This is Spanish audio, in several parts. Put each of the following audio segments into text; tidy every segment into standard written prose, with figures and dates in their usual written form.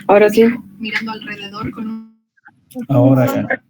Ahora sí. Mirando alrededor con un... Ahora ya.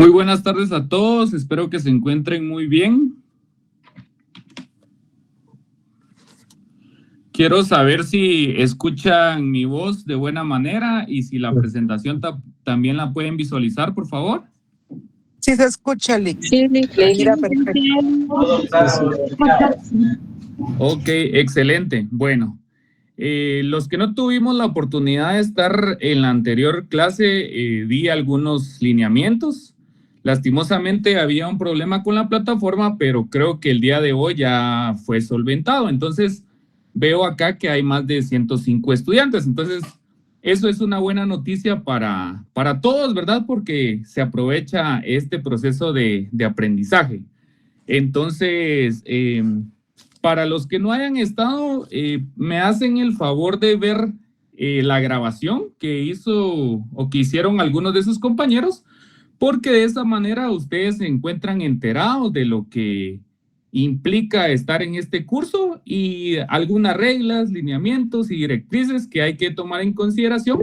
Muy buenas tardes a todos, espero que se encuentren muy bien. Quiero saber si escuchan mi voz de buena manera y si la presentación también la pueden visualizar, por favor. Sí se escucha, Lick. Sí, Mira, perfecto. Ok, excelente. Bueno, los que no tuvimos la oportunidad de estar en la anterior clase, di algunos lineamientos. Lastimosamente había un problema con la plataforma, pero creo que el día de hoy ya fue solventado. Entonces, veo acá que hay más de 105 estudiantes. Entonces, eso es una buena noticia para todos, ¿verdad? Porque se aprovecha este proceso de aprendizaje. Entonces, para los que no hayan estado, me hacen el favor de ver la grabación que hizo o que hicieron algunos de sus compañeros, porque de esa manera ustedes se encuentran enterados de lo que implica estar en este curso y algunas reglas, lineamientos y directrices que hay que tomar en consideración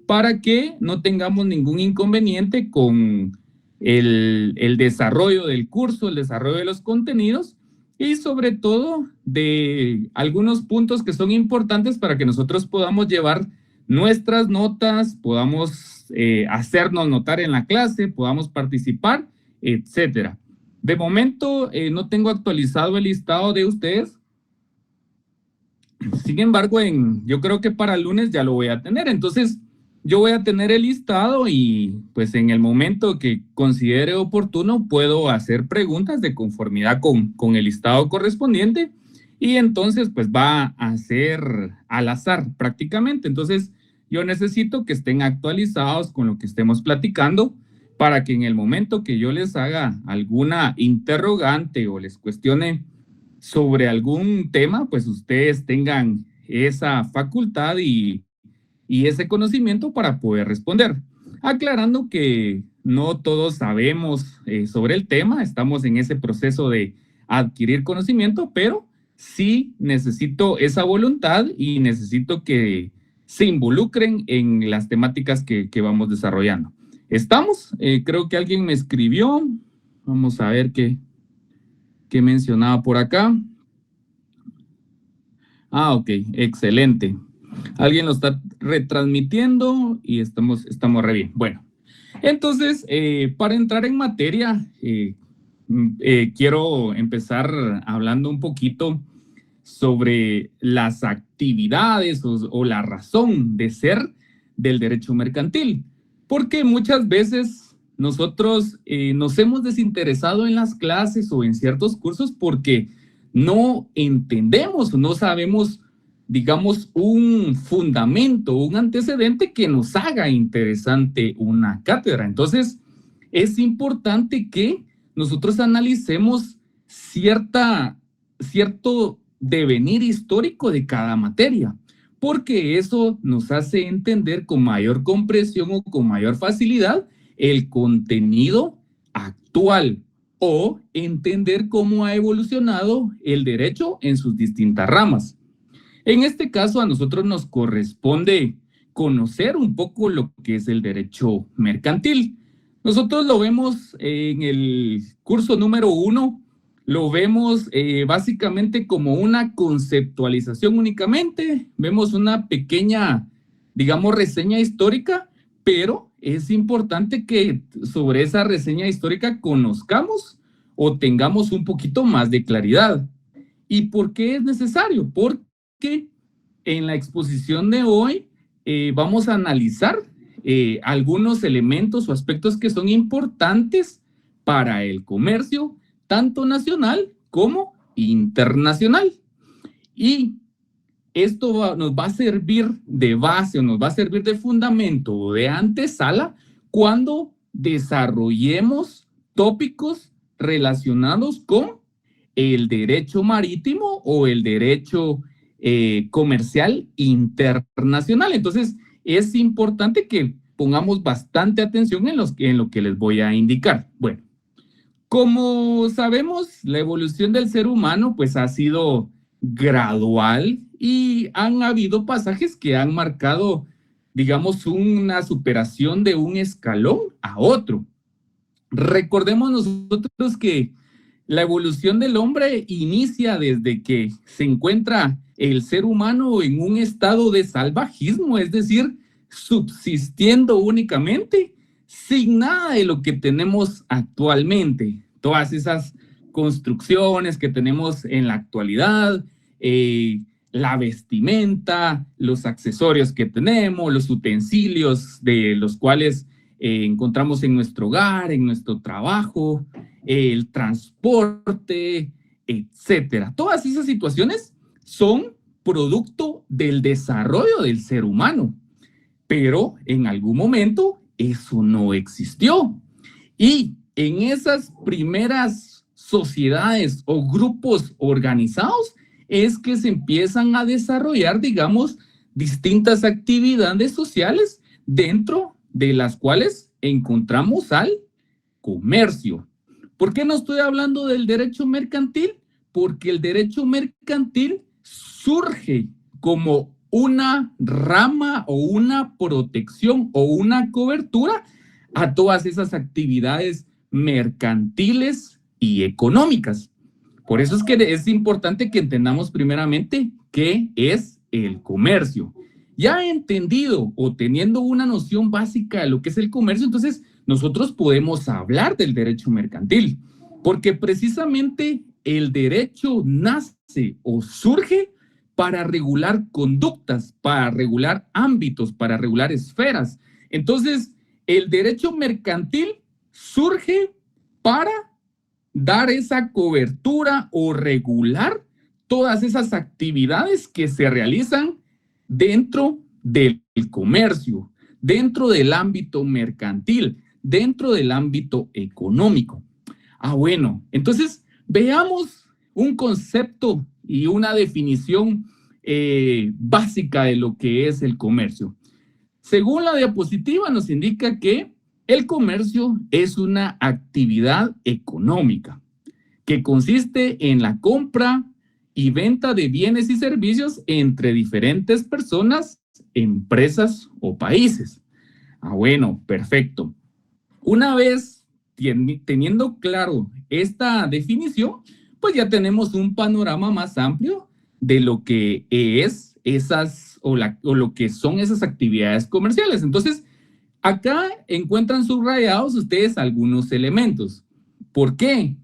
para que no tengamos ningún inconveniente con el desarrollo del curso, el desarrollo de los contenidos y sobre todo de algunos puntos que son importantes para que nosotros podamos llevar nuestras notas, podamos hacernos notar en la clase, podamos participar, etcétera. De momento no tengo actualizado el listado de ustedes. Sin embargo, yo creo que para el lunes ya lo voy a tener. Entonces, yo voy a tener el listado y pues en el momento que considere oportuno puedo hacer preguntas de conformidad con el listado correspondiente y entonces pues va a ser al azar prácticamente. Entonces, yo necesito que estén actualizados con lo que estemos platicando para que en el momento que yo les haga alguna interrogante o les cuestione sobre algún tema, pues ustedes tengan esa facultad y ese conocimiento para poder responder. Aclarando que no todos sabemos sobre el tema, estamos en ese proceso de adquirir conocimiento, pero sí necesito esa voluntad y necesito que se involucren en las temáticas que vamos desarrollando. ¿Estamos? Creo que alguien me escribió. Vamos a ver qué mencionaba por acá. Ah, ok, excelente. Alguien lo está retransmitiendo y estamos re bien. Bueno, entonces, para entrar en materia, quiero empezar hablando un poquito sobre las actividades o la razón de ser del derecho mercantil, porque muchas veces nosotros nos hemos desinteresado en las clases o en ciertos cursos porque no entendemos o no sabemos, digamos, un fundamento, un antecedente que nos haga interesante una cátedra. Entonces, es importante que nosotros analicemos cierto devenir histórico de cada materia, porque eso nos hace entender con mayor comprensión o con mayor facilidad el contenido actual o entender cómo ha evolucionado el derecho en sus distintas ramas. En este caso, a nosotros nos corresponde conocer un poco lo que es el derecho mercantil. Nosotros lo vemos en el curso número 1, lo vemos básicamente como una conceptualización únicamente, vemos una pequeña, digamos, reseña histórica, pero es importante que sobre esa reseña histórica conozcamos o tengamos un poquito más de claridad. ¿Y por qué es necesario? Porque en la exposición de hoy vamos a analizar algunos elementos o aspectos que son importantes para el comercio, tanto nacional como internacional. Y esto nos va a servir de base o nos va a servir de fundamento o de antesala cuando desarrollemos tópicos relacionados con el derecho marítimo o el derecho comercial internacional. Entonces, es importante que pongamos bastante atención en lo que les voy a indicar. Bueno, como sabemos, la evolución del ser humano pues ha sido gradual y han habido pasajes que han marcado, digamos, una superación de un escalón a otro. Recordemos nosotros que La evolución del hombre inicia desde que se encuentra el ser humano en un estado de salvajismo, es decir, subsistiendo únicamente sin nada de lo que tenemos actualmente. Todas esas construcciones que tenemos en la actualidad, la vestimenta, los accesorios que tenemos, los utensilios de los cuales encontramos en nuestro hogar, en nuestro trabajo, el transporte, etcétera. Todas esas situaciones son producto del desarrollo del ser humano, pero en algún momento eso no existió. Y en esas primeras sociedades o grupos organizados es que se empiezan a desarrollar, digamos, distintas actividades sociales dentro de las cuales encontramos al comercio. ¿Por qué no estoy hablando del derecho mercantil? Porque el derecho mercantil surge como una rama o una protección o una cobertura a todas esas actividades mercantiles y económicas. Por eso es que es importante que entendamos primeramente qué es el comercio. Ya entendido o teniendo una noción básica de lo que es el comercio, entonces nosotros podemos hablar del derecho mercantil, porque precisamente el derecho nace o surge para regular conductas, para regular ámbitos, para regular esferas. Entonces, el derecho mercantil surge para dar esa cobertura o regular todas esas actividades que se realizan dentro del comercio, dentro del ámbito mercantil, dentro del ámbito económico. Bueno, entonces veamos un concepto y una definición básica de lo que es el comercio. Según la diapositiva nos indica que el comercio es una actividad económica que consiste en la compra y venta de bienes y servicios entre diferentes personas, empresas o países. Bueno, perfecto. Una vez teniendo claro esta definición, pues ya tenemos un panorama más amplio de lo que es esas o lo que son esas actividades comerciales. Entonces, acá encuentran subrayados ustedes algunos elementos. ¿Por qué?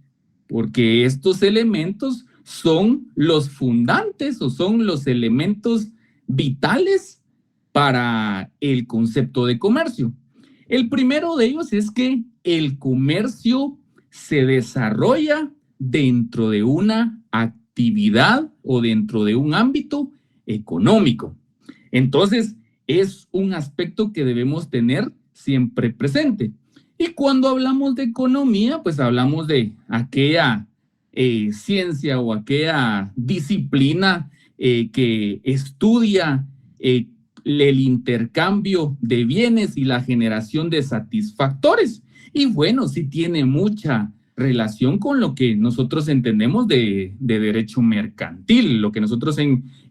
Porque estos elementos son los fundantes o son los elementos vitales para el concepto de comercio. El primero de ellos es que el comercio se desarrolla dentro de una actividad o dentro de un ámbito económico. Entonces, es un aspecto que debemos tener siempre presente. Y cuando hablamos de economía, pues hablamos de aquella ciencia o aquella disciplina que estudia el intercambio de bienes y la generación de satisfactores. Y bueno, sí tiene mucha relación con lo que nosotros entendemos de derecho mercantil, lo que nosotros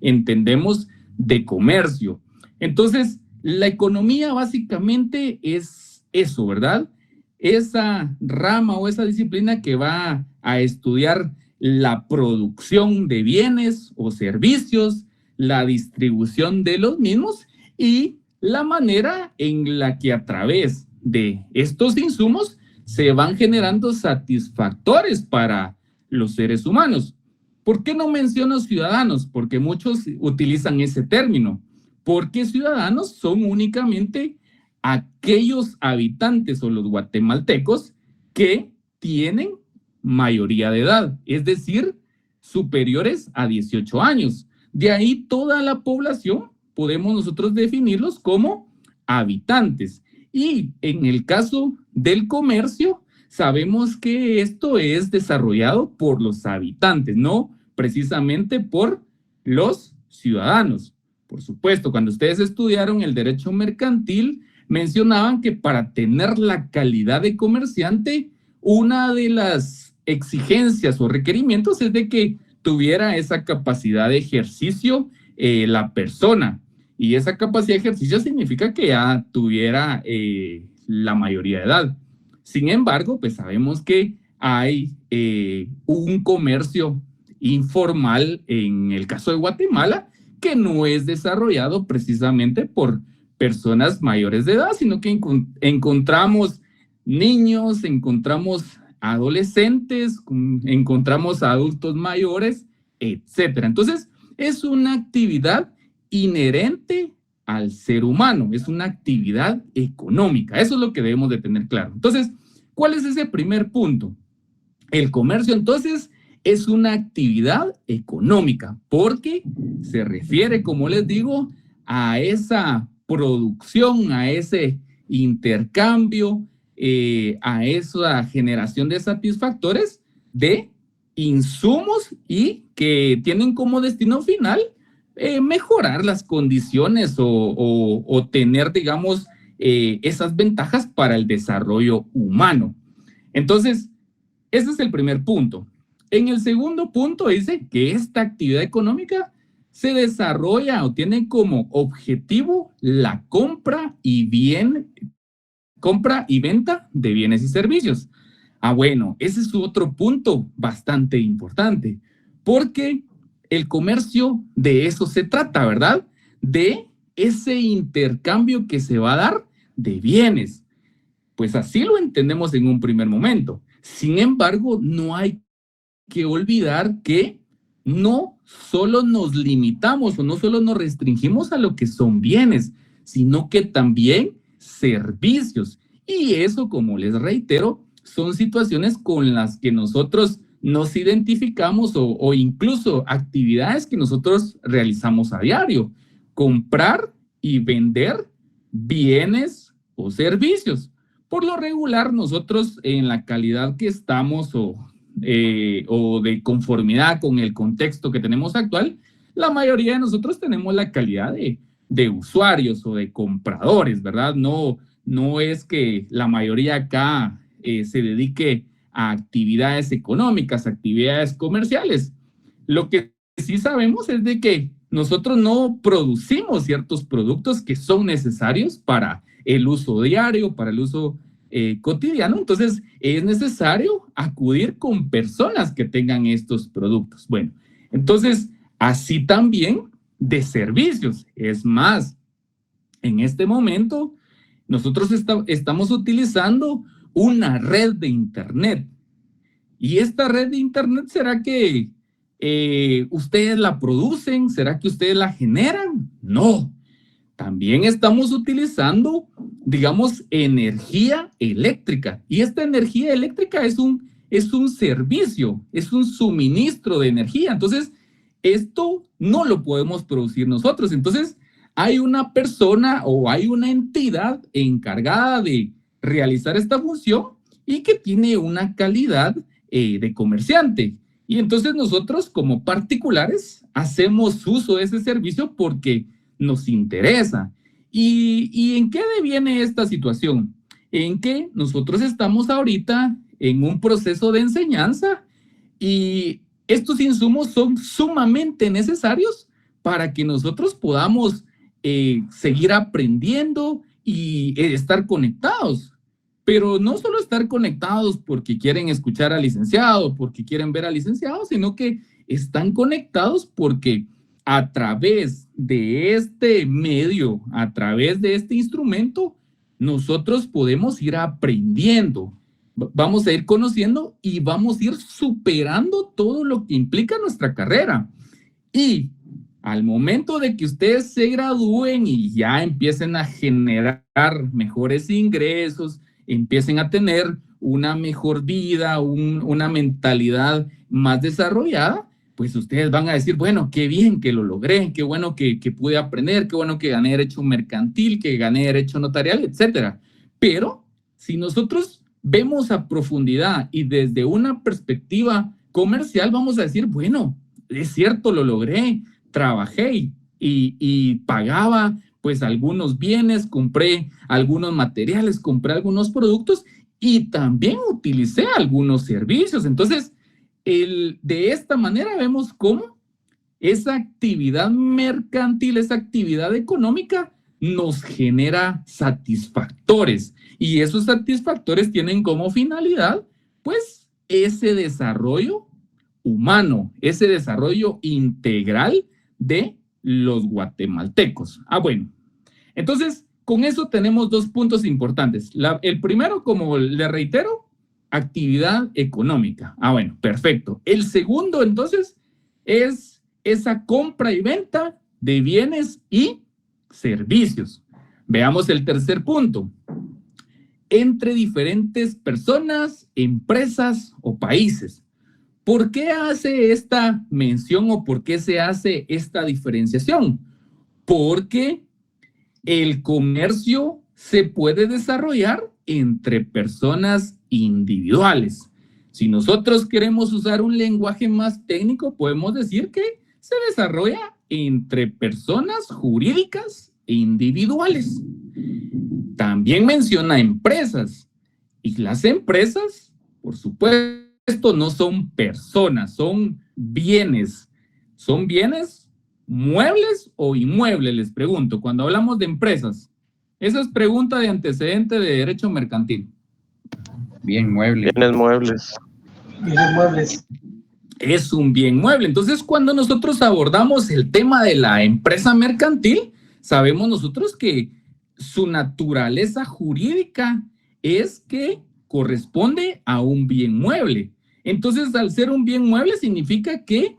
entendemos de comercio. Entonces, la economía básicamente es eso, ¿verdad? Esa rama o esa disciplina que va a estudiar la producción de bienes o servicios, la distribución de los mismos y la manera en la que a través de estos insumos se van generando satisfactores para los seres humanos. ¿Por qué no menciono ciudadanos? Porque muchos utilizan ese término. Porque ciudadanos son únicamente aquellos habitantes o los guatemaltecos que tienen mayoría de edad, es decir, superiores a 18 años. De ahí toda la población podemos nosotros definirlos como habitantes. Y en el caso del comercio, sabemos que esto es desarrollado por los habitantes, no precisamente por los ciudadanos. Por supuesto, cuando ustedes estudiaron el derecho mercantil, mencionaban que para tener la calidad de comerciante, una de las exigencias o requerimientos es de que tuviera esa capacidad de ejercicio la persona. Y esa capacidad de ejercicio significa que ya tuviera la mayoría de edad. Sin embargo, pues sabemos que hay un comercio informal en el caso de Guatemala que no es desarrollado precisamente por personas mayores de edad, sino que encontramos niños, encontramos adolescentes, encontramos adultos mayores, etcétera. Entonces, es una actividad inherente al ser humano, es una actividad económica. Eso es lo que debemos de tener claro. Entonces, ¿cuál es ese primer punto? El comercio, entonces, es una actividad económica porque se refiere, como les digo, a esa producción, a ese intercambio, a esa generación de satisfactores de insumos y que tienen como destino final mejorar las condiciones o tener, digamos, esas ventajas para el desarrollo humano. Entonces, ese es el primer punto. En el segundo punto dice que esta actividad económica se desarrolla o tiene como objetivo la compra y venta de bienes y servicios. Bueno, ese es otro punto bastante importante, porque el comercio de eso se trata, ¿verdad? De ese intercambio que se va a dar de bienes. Pues así lo entendemos en un primer momento. Sin embargo, no hay que olvidar que no solo nos limitamos o no solo nos restringimos a lo que son bienes, sino que también servicios. Y eso, como les reitero, son situaciones con las que nosotros nos identificamos o incluso actividades que nosotros realizamos a diario. Comprar y vender bienes o servicios. Por lo regular, nosotros en la calidad que estamos o de conformidad con el contexto que tenemos actual, la mayoría de nosotros tenemos la calidad de usuarios o de compradores, ¿verdad? No es que la mayoría acá se dedique a actividades económicas, actividades comerciales. Lo que sí sabemos es de que nosotros no producimos ciertos productos que son necesarios para el uso diario, para el uso cotidiano. Entonces, es necesario acudir con personas que tengan estos productos. Bueno, entonces, así también de servicios. Es más, en este momento, nosotros estamos utilizando una red de Internet. ¿Y esta red de Internet será que ustedes la producen? ¿Será que ustedes la generan? No. También estamos utilizando, digamos, energía eléctrica. Y esta energía eléctrica es un servicio, es un suministro de energía. Entonces, esto no lo podemos producir nosotros. Entonces, hay una persona o hay una entidad encargada de realizar esta función y que tiene una calidad de comerciante. Y entonces nosotros como particulares hacemos uso de ese servicio porque nos interesa. ¿Y en qué deviene esta situación? En que nosotros estamos ahorita en un proceso de enseñanza y estos insumos son sumamente necesarios para que nosotros podamos seguir aprendiendo y estar conectados. Pero no solo estar conectados porque quieren escuchar al licenciado, porque quieren ver al licenciado, sino que están conectados porque a través de este medio, a través de este instrumento, nosotros podemos ir aprendiendo, vamos a ir conociendo y vamos a ir superando todo lo que implica nuestra carrera. Y al momento de que ustedes se gradúen y ya empiecen a generar mejores ingresos, empiecen a tener una mejor vida, una mentalidad más desarrollada, pues ustedes van a decir, bueno, qué bien que lo logré, qué bueno que pude aprender, qué bueno que gané derecho mercantil, que gané derecho notarial, etcétera. Pero si nosotros vemos a profundidad y desde una perspectiva comercial, vamos a decir, bueno, es cierto, lo logré, trabajé y pagaba pues algunos bienes, compré algunos materiales, compré algunos productos y también utilicé algunos servicios. Entonces, de esta manera vemos cómo esa actividad mercantil, esa actividad económica nos genera satisfactores y esos satisfactores tienen como finalidad, pues, ese desarrollo humano, ese desarrollo integral de los guatemaltecos. Bueno, entonces con eso tenemos dos puntos importantes. El primero, como le reitero, actividad económica. Bueno, perfecto. El segundo, entonces, es esa compra y venta de bienes y servicios. Veamos el tercer punto. Entre diferentes personas, empresas o países. ¿Por qué hace esta mención o por qué se hace esta diferenciación? Porque el comercio se puede desarrollar entre personas individuales. Si nosotros queremos usar un lenguaje más técnico, podemos decir que se desarrolla entre personas jurídicas e individuales. También menciona empresas. Y las empresas, por supuesto, no son personas, son bienes. Son bienes muebles o inmuebles, les pregunto, cuando hablamos de empresas. Esa es pregunta de antecedente de derecho mercantil. Bien mueble. Bienes muebles. Bienes muebles. Es un bien mueble. Entonces, cuando nosotros abordamos el tema de la empresa mercantil, sabemos nosotros que su naturaleza jurídica es que corresponde a un bien mueble. Entonces, al ser un bien mueble significa que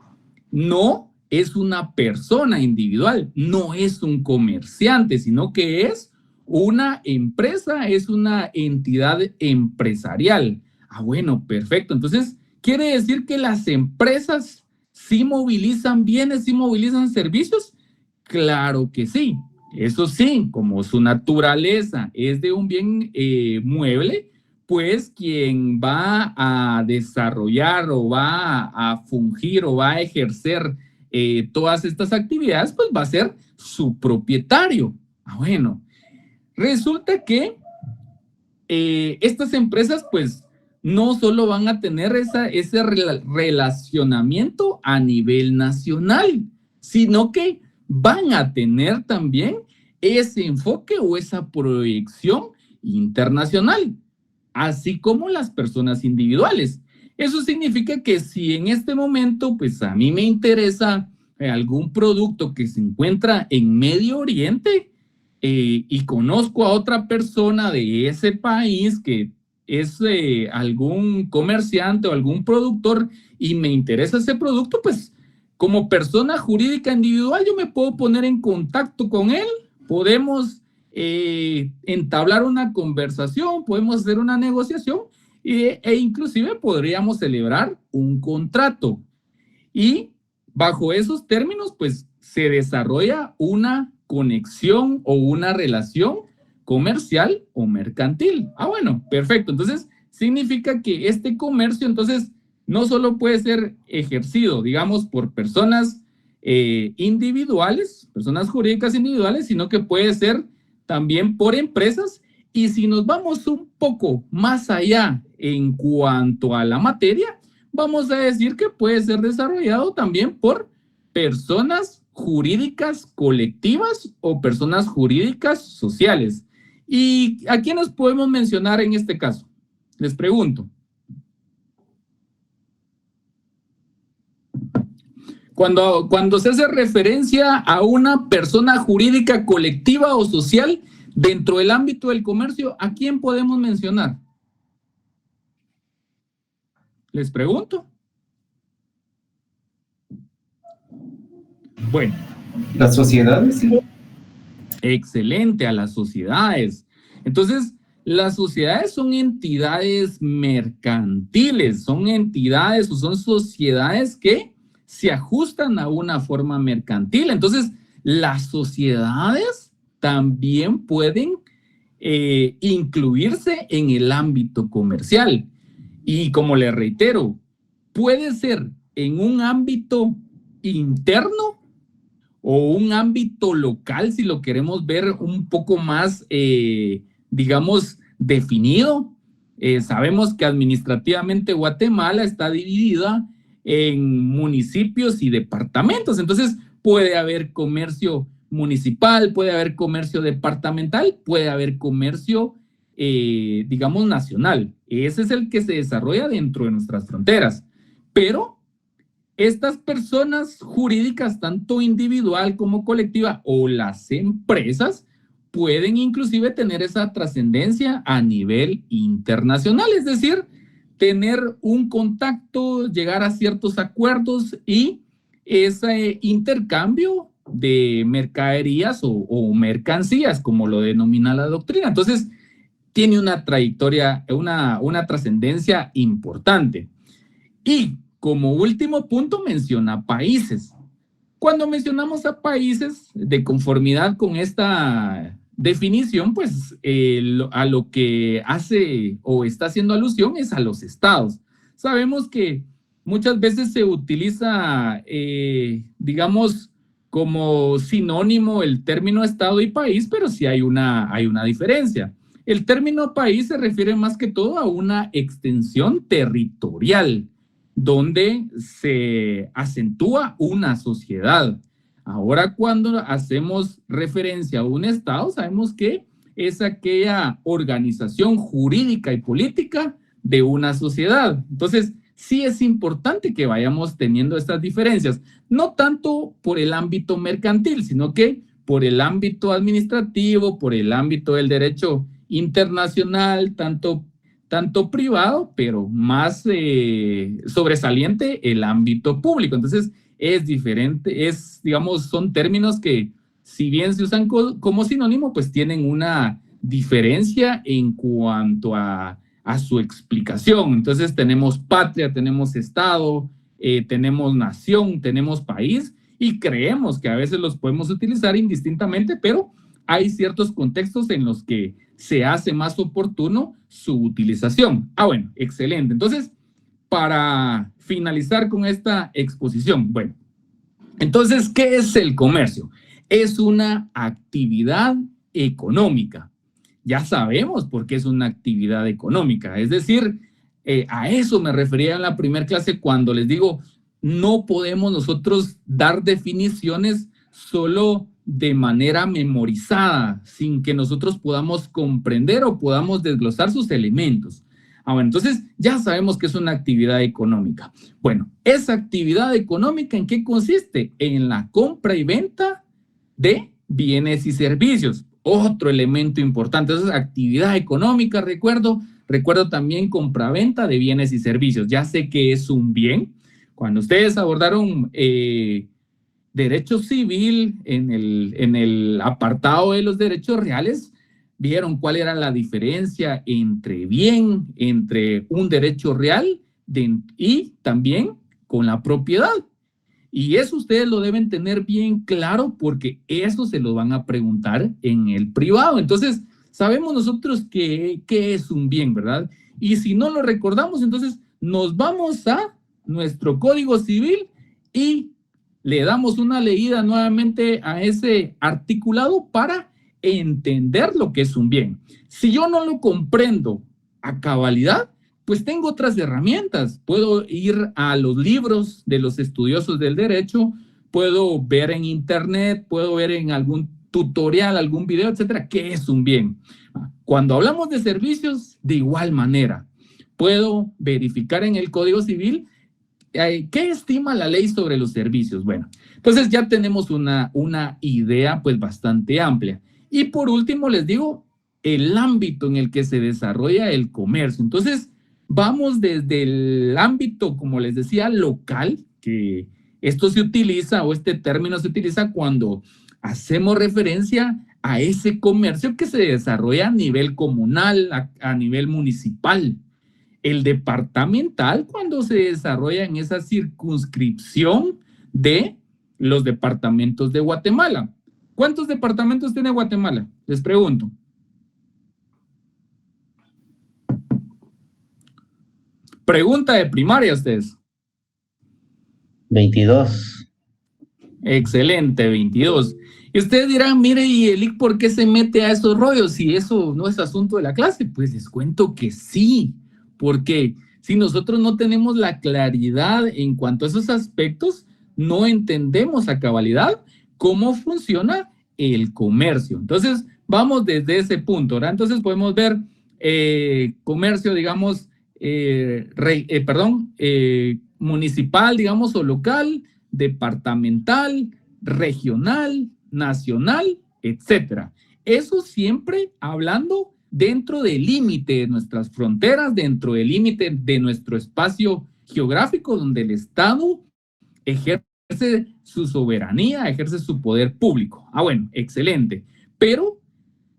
no es una persona individual, no es un comerciante, sino que es una empresa, es una entidad empresarial. Bueno, perfecto. Entonces, ¿quiere decir que las empresas sí movilizan bienes, sí movilizan servicios? Claro que sí. Eso sí, como su naturaleza es de un bien mueble, pues quien va a desarrollar o va a fungir o va a ejercer todas estas actividades, pues va a ser su propietario. Bueno, resulta que estas empresas, pues, no solo van a tener ese relacionamiento a nivel nacional, sino que van a tener también ese enfoque o esa proyección internacional, así como las personas individuales. Eso significa que si en este momento, pues a mí me interesa algún producto que se encuentra en Medio Oriente y conozco a otra persona de ese país que es algún comerciante o algún productor y me interesa ese producto, pues como persona jurídica individual yo me puedo poner en contacto con él, podemos entablar una conversación, podemos hacer una negociación e inclusive podríamos celebrar un contrato. Y bajo esos términos, pues se desarrolla una conexión o una relación comercial o mercantil. Bueno, perfecto. Entonces, significa que este comercio, entonces, no solo puede ser ejercido, digamos, por personas individuales, personas jurídicas individuales, sino que puede ser también por empresas. Y si nos vamos un poco más allá en cuanto a la materia, vamos a decir que puede ser desarrollado también por personas jurídicas colectivas o personas jurídicas sociales. ¿Y a quiénes podemos mencionar en este caso? Les pregunto. Cuando se hace referencia a una persona jurídica colectiva o social dentro del ámbito del comercio, ¿a quién podemos mencionar? Les pregunto. Bueno. Las sociedades, sí. Excelente, a las sociedades. Entonces, las sociedades son entidades mercantiles, son entidades o son sociedades que se ajustan a una forma mercantil. Entonces, las sociedades también pueden incluirse en el ámbito comercial. Y como le reitero, puede ser en un ámbito interno o un ámbito local, si lo queremos ver un poco más, digamos, definido. Sabemos que administrativamente Guatemala está dividida en municipios y departamentos, entonces puede haber comercio municipal, puede haber comercio departamental, puede haber comercio digamos, nacional. Ese es el que se desarrolla dentro de nuestras fronteras. Pero estas personas jurídicas, tanto individual como colectiva, o las empresas, pueden inclusive tener esa trascendencia a nivel internacional, es decir, tener un contacto, llegar a ciertos acuerdos y ese intercambio de mercaderías o mercancías, como lo denomina la doctrina. Entonces, tiene una trayectoria, una trascendencia importante. Y como último punto menciona países. Cuando mencionamos a países, de conformidad con esta definición, pues a lo que hace o está haciendo alusión es a los estados. Sabemos que muchas veces se utiliza, digamos, como sinónimo el término estado y país, pero sí hay una diferencia. El término país se refiere más que todo a una extensión territorial, donde se acentúa una sociedad. Ahora, cuando hacemos referencia a un estado, sabemos que es aquella organización jurídica y política de una sociedad. Entonces, sí es importante que vayamos teniendo estas diferencias, no tanto por el ámbito mercantil, sino que por el ámbito administrativo, por el ámbito del derecho internacional, tanto privado, pero más sobresaliente el ámbito público. Entonces, es diferente, digamos, son términos que, si bien se usan como sinónimo, pues tienen una diferencia en cuanto a su explicación. Entonces, tenemos patria, tenemos estado, tenemos nación, tenemos país, y creemos que a veces los podemos utilizar indistintamente, pero hay ciertos contextos en los que se hace más oportuno su utilización. Bueno, excelente. Entonces, para finalizar con esta exposición, bueno, entonces, ¿qué es el comercio? Es una actividad económica. Ya sabemos por qué es una actividad económica. Es decir, a eso me refería en la primera clase cuando les digo, no podemos nosotros dar definiciones solo de manera memorizada, sin que nosotros podamos comprender o podamos desglosar sus elementos. Bueno, entonces ya sabemos que es una actividad económica. Bueno, esa actividad económica, ¿en qué consiste? En la compra y venta de bienes y servicios. Otro elemento importante, esa es actividad económica, recuerdo también compraventa de bienes y servicios. Ya sé que es un bien. Cuando ustedes abordaron derecho civil en el apartado de los derechos reales, vieron cuál era la diferencia entre bien, entre un derecho real y también con la propiedad. Y eso ustedes lo deben tener bien claro porque eso se lo van a preguntar en el privado. Entonces, sabemos nosotros qué es un bien, ¿verdad? Y si no lo recordamos, entonces nos vamos a nuestro Código Civil y le damos una leída nuevamente a ese articulado para entender lo que es un bien. Si yo no lo comprendo a cabalidad, pues tengo otras herramientas. Puedo ir a los libros de los estudiosos del derecho, puedo ver en internet, puedo ver en algún tutorial, algún video, etcétera, qué es un bien. Cuando hablamos de servicios, de igual manera, puedo verificar en el Código Civil ¿qué estima la ley sobre los servicios? Bueno, entonces ya tenemos una idea pues bastante amplia. Y por último les digo el ámbito en el que se desarrolla el comercio. Entonces vamos desde el ámbito, como les decía, local, que esto se utiliza o este término se utiliza cuando hacemos referencia a ese comercio que se desarrolla a nivel comunal, a nivel municipal. El departamental cuando se desarrolla en esa circunscripción de los departamentos de Guatemala. ¿Cuántos departamentos tiene Guatemala? Les pregunto. Pregunta de primaria ustedes. 22. Excelente, 22. Y ustedes dirán, mire, ¿y Elic por qué se mete a esos rollos si eso no es asunto de la clase? Pues les cuento que sí. Porque si nosotros no tenemos la claridad en cuanto a esos aspectos, no entendemos a cabalidad cómo funciona el comercio. Entonces, vamos desde ese punto, ¿verdad? Entonces, podemos ver comercio, digamos, municipal, digamos, o local, departamental, regional, nacional, etcétera. Eso siempre hablando dentro del límite de nuestras fronteras, dentro del límite de nuestro espacio geográfico, donde el Estado ejerce su soberanía, ejerce su poder público. Bueno, excelente. Pero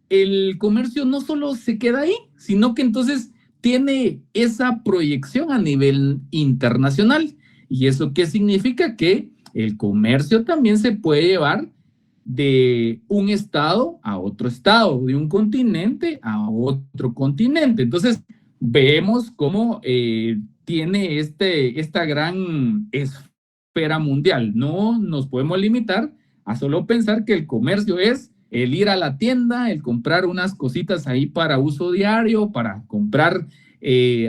el comercio no solo se queda ahí, sino que entonces tiene esa proyección a nivel internacional. ¿Y eso qué significa? Que el comercio también se puede llevar de un estado a otro estado, de un continente a otro continente. Entonces, vemos cómo tiene esta gran esfera mundial. No nos podemos limitar a solo pensar que el comercio es el ir a la tienda, el comprar unas cositas ahí para uso diario, para comprar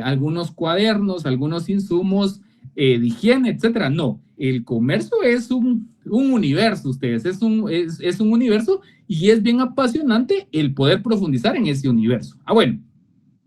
algunos cuadernos, algunos insumos de higiene, etcétera. No, el comercio es un universo, ustedes, es un universo y es bien apasionante el poder profundizar en ese universo. Bueno,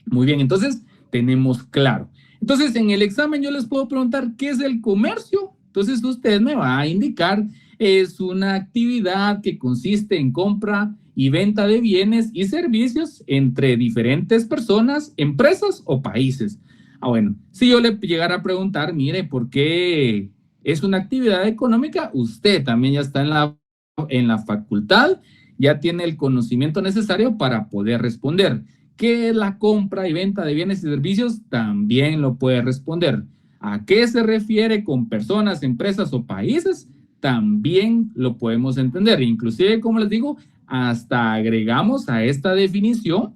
muy bien, entonces tenemos claro. Entonces, en el examen yo les puedo preguntar, ¿qué es el comercio? Entonces, usted me va a indicar, es una actividad que consiste en compra y venta de bienes y servicios entre diferentes personas, empresas o países. Bueno, si yo le llegara a preguntar, mire, ¿por qué es una actividad económica? Usted también ya está en la facultad, ya tiene el conocimiento necesario para poder responder. ¿Qué es la compra y venta de bienes y servicios? También lo puede responder. ¿A qué se refiere con personas, empresas o países? También lo podemos entender. Inclusive, como les digo, hasta agregamos a esta definición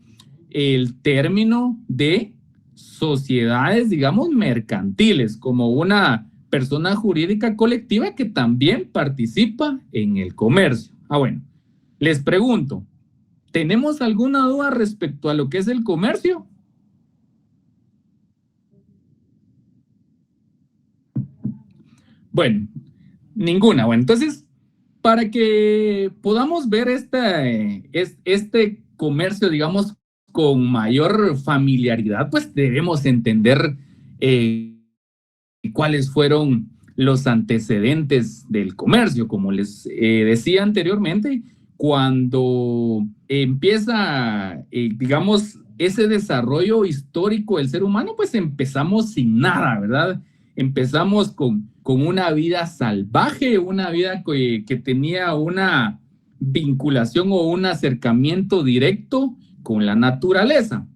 el término de sociedades, digamos, mercantiles, como una persona jurídica colectiva que también participa en el comercio. Bueno, les pregunto, ¿tenemos alguna duda respecto a lo que es el comercio? Bueno, ninguna. Bueno, entonces, para que podamos ver este comercio, digamos, con mayor familiaridad, pues debemos entender cuáles fueron los antecedentes del comercio. Como les decía anteriormente, cuando empieza, digamos, ese desarrollo histórico del ser humano, pues empezamos sin nada, ¿verdad? Empezamos con una vida salvaje, una vida que tenía una vinculación o un acercamiento directo con la naturaleza.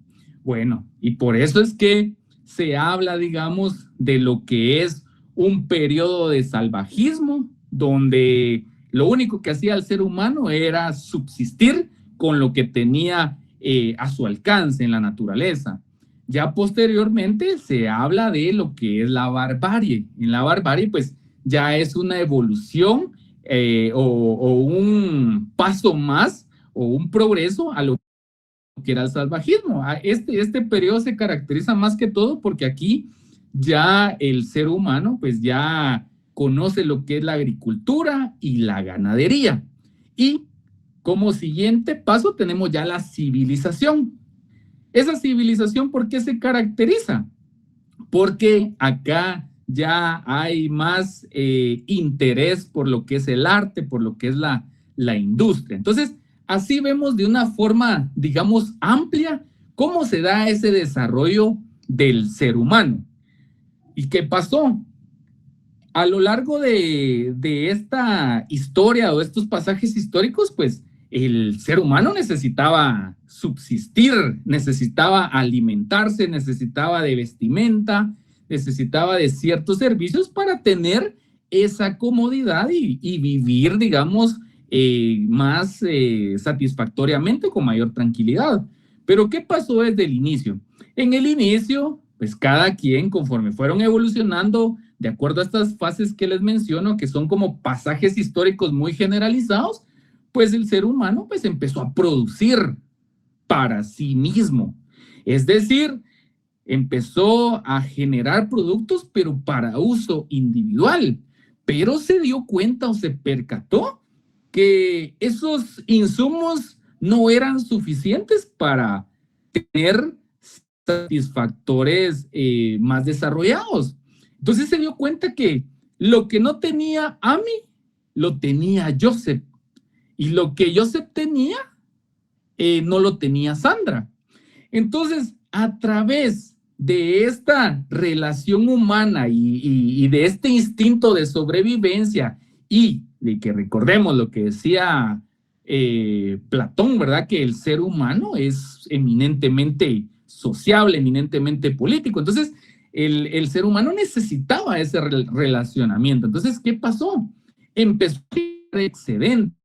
Bueno, y por eso es que se habla, digamos, de lo que es un periodo de salvajismo, donde lo único que hacía el ser humano era subsistir con lo que tenía a su alcance en la naturaleza. Ya posteriormente se habla de lo que es la barbarie. En la barbarie, pues, ya es una evolución o un paso más o un progreso a lo que era el salvajismo. Este periodo se caracteriza más que todo porque aquí ya el ser humano, pues, ya conoce lo que es la agricultura y la ganadería. Y como siguiente paso tenemos ya la civilización. Esa civilización, ¿por qué se caracteriza? Porque acá ya hay más interés por lo que es el arte, por lo que es la industria. Entonces, así vemos de una forma, digamos, amplia cómo se da ese desarrollo del ser humano. ¿Y qué pasó? A lo largo de esta historia o estos pasajes históricos, pues el ser humano necesitaba subsistir, necesitaba alimentarse, necesitaba de vestimenta, necesitaba de ciertos servicios para tener esa comodidad y vivir, digamos, más satisfactoriamente, con mayor tranquilidad. Pero ¿qué pasó desde el inicio? En el inicio, pues cada quien, conforme fueron evolucionando, de acuerdo a estas fases que les menciono, que son como pasajes históricos muy generalizados, pues el ser humano pues empezó a producir para sí mismo. Es decir, empezó a generar productos, pero para uso individual. Pero se dio cuenta o se percató que esos insumos no eran suficientes para tener, satisfactores más desarrollados. Entonces se dio cuenta que lo que no tenía Amy, lo tenía Joseph. Y lo que Joseph tenía, no lo tenía Sandra. Entonces, a través de esta relación humana y de este instinto de sobrevivencia y de que recordemos lo que decía Platón, ¿verdad? Que el ser humano es eminentemente sociable, eminentemente político. Entonces, el ser humano necesitaba ese relacionamiento. Entonces, ¿qué pasó? Empezó a tener excedentes.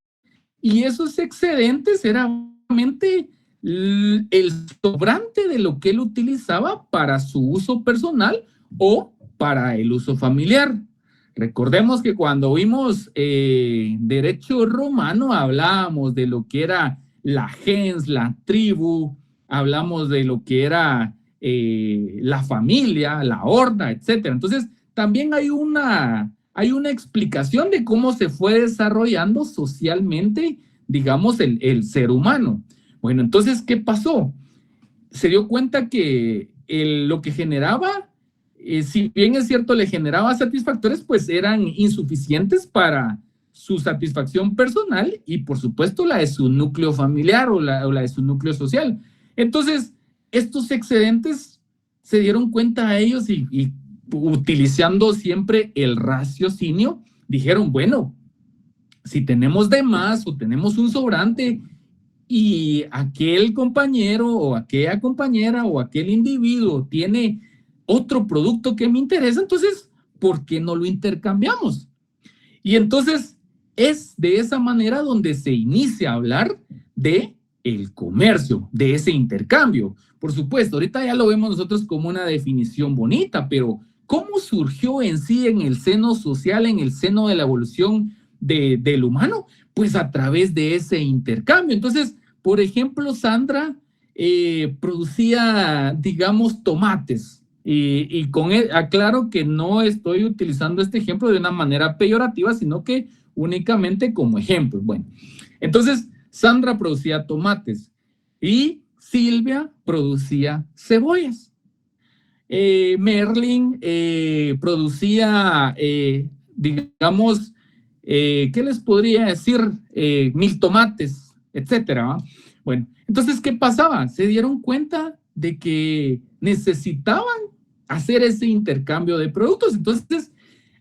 Y esos excedentes eran realmente el sobrante de lo que él utilizaba para su uso personal o para el uso familiar. Recordemos que cuando vimos derecho romano hablábamos de lo que era la gens, la tribu, hablamos de lo que era la familia, la horda, etc. Entonces, también hay una explicación de cómo se fue desarrollando socialmente, digamos, el ser humano. Bueno, entonces, ¿qué pasó? Se dio cuenta que lo que generaba, si bien es cierto, le generaba satisfactores, pues eran insuficientes para su satisfacción personal y, por supuesto, la de su núcleo familiar o la de su núcleo social. Entonces, estos excedentes se dieron cuenta a ellos y utilizando siempre el raciocinio, dijeron, bueno, si tenemos de más o tenemos un sobrante y aquel compañero o aquella compañera o aquel individuo tiene otro producto que me interesa, entonces, ¿por qué no lo intercambiamos? Y entonces es de esa manera donde se inicia a hablar de el comercio, de ese intercambio. Por supuesto, ahorita ya lo vemos nosotros como una definición bonita, pero ¿cómo surgió en sí en el seno social, en el seno de la evolución del humano? Pues a través de ese intercambio. Entonces, por ejemplo, Sandra producía, digamos, tomates. Y con aclaro que no estoy utilizando este ejemplo de una manera peyorativa, sino que únicamente como ejemplo. Bueno, entonces Sandra producía tomates y Silvia producía cebollas. Merlin producía, digamos, ¿qué les podría decir? 1000 tomates, etcétera, ¿va? Bueno, entonces, ¿qué pasaba? Se dieron cuenta de que necesitaban hacer ese intercambio de productos. Entonces,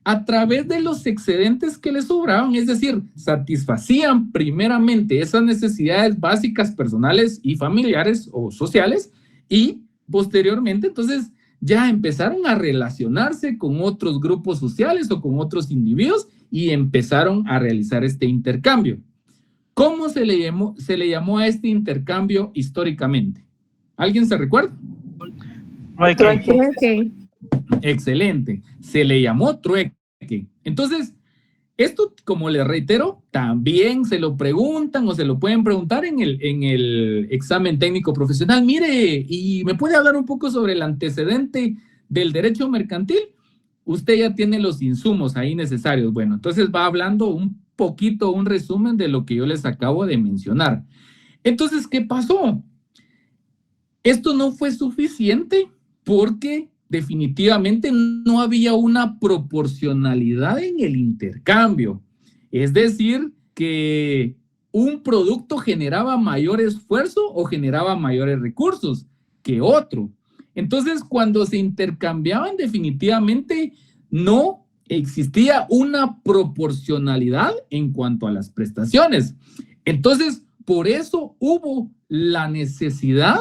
a través de los excedentes que les sobraban, es decir, satisfacían primeramente esas necesidades básicas personales y familiares o sociales y posteriormente, entonces, ya empezaron a relacionarse con otros grupos sociales o con otros individuos y empezaron a realizar este intercambio. ¿Cómo se le llamó a este intercambio históricamente? ¿Alguien se recuerda? Trueque. Excelente. Se le llamó trueque. Entonces, esto, como les reitero, también se lo preguntan o se lo pueden preguntar en el examen técnico profesional. Mire, ¿y me puede hablar un poco sobre el antecedente del derecho mercantil? Usted ya tiene los insumos ahí necesarios. Bueno, entonces va hablando un poquito, un resumen de lo que yo les acabo de mencionar. Entonces, ¿qué pasó? Esto no fue suficiente porque definitivamente no había una proporcionalidad en el intercambio. Es decir, que un producto generaba mayor esfuerzo o generaba mayores recursos que otro. Entonces, cuando se intercambiaban, definitivamente no existía una proporcionalidad en cuanto a las prestaciones. Entonces, por eso hubo la necesidad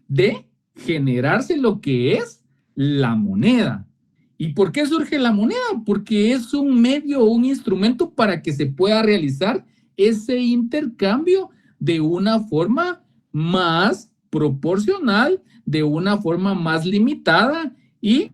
de generarse lo que es la moneda. ¿Y por qué surge la moneda? Porque es un medio o un instrumento para que se pueda realizar ese intercambio de una forma más proporcional, de una forma más limitada y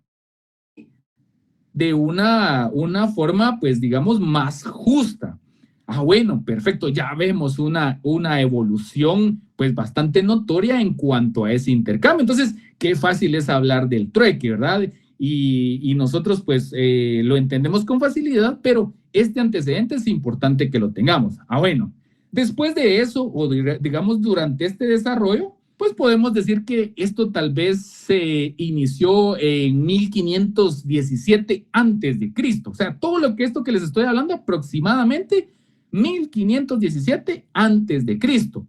de una forma, pues digamos, más justa. Ah, bueno, perfecto, ya vemos una evolución pues bastante notoria en cuanto a ese intercambio. Entonces, qué fácil es hablar del trueque, ¿verdad? Y nosotros pues lo entendemos con facilidad, pero este antecedente es importante que lo tengamos. Ah, bueno, después de eso, o digamos durante este desarrollo, pues podemos decir que esto tal vez se inició en 1517 antes de Cristo. O sea, todo esto que les estoy hablando, aproximadamente 1517 antes de Cristo.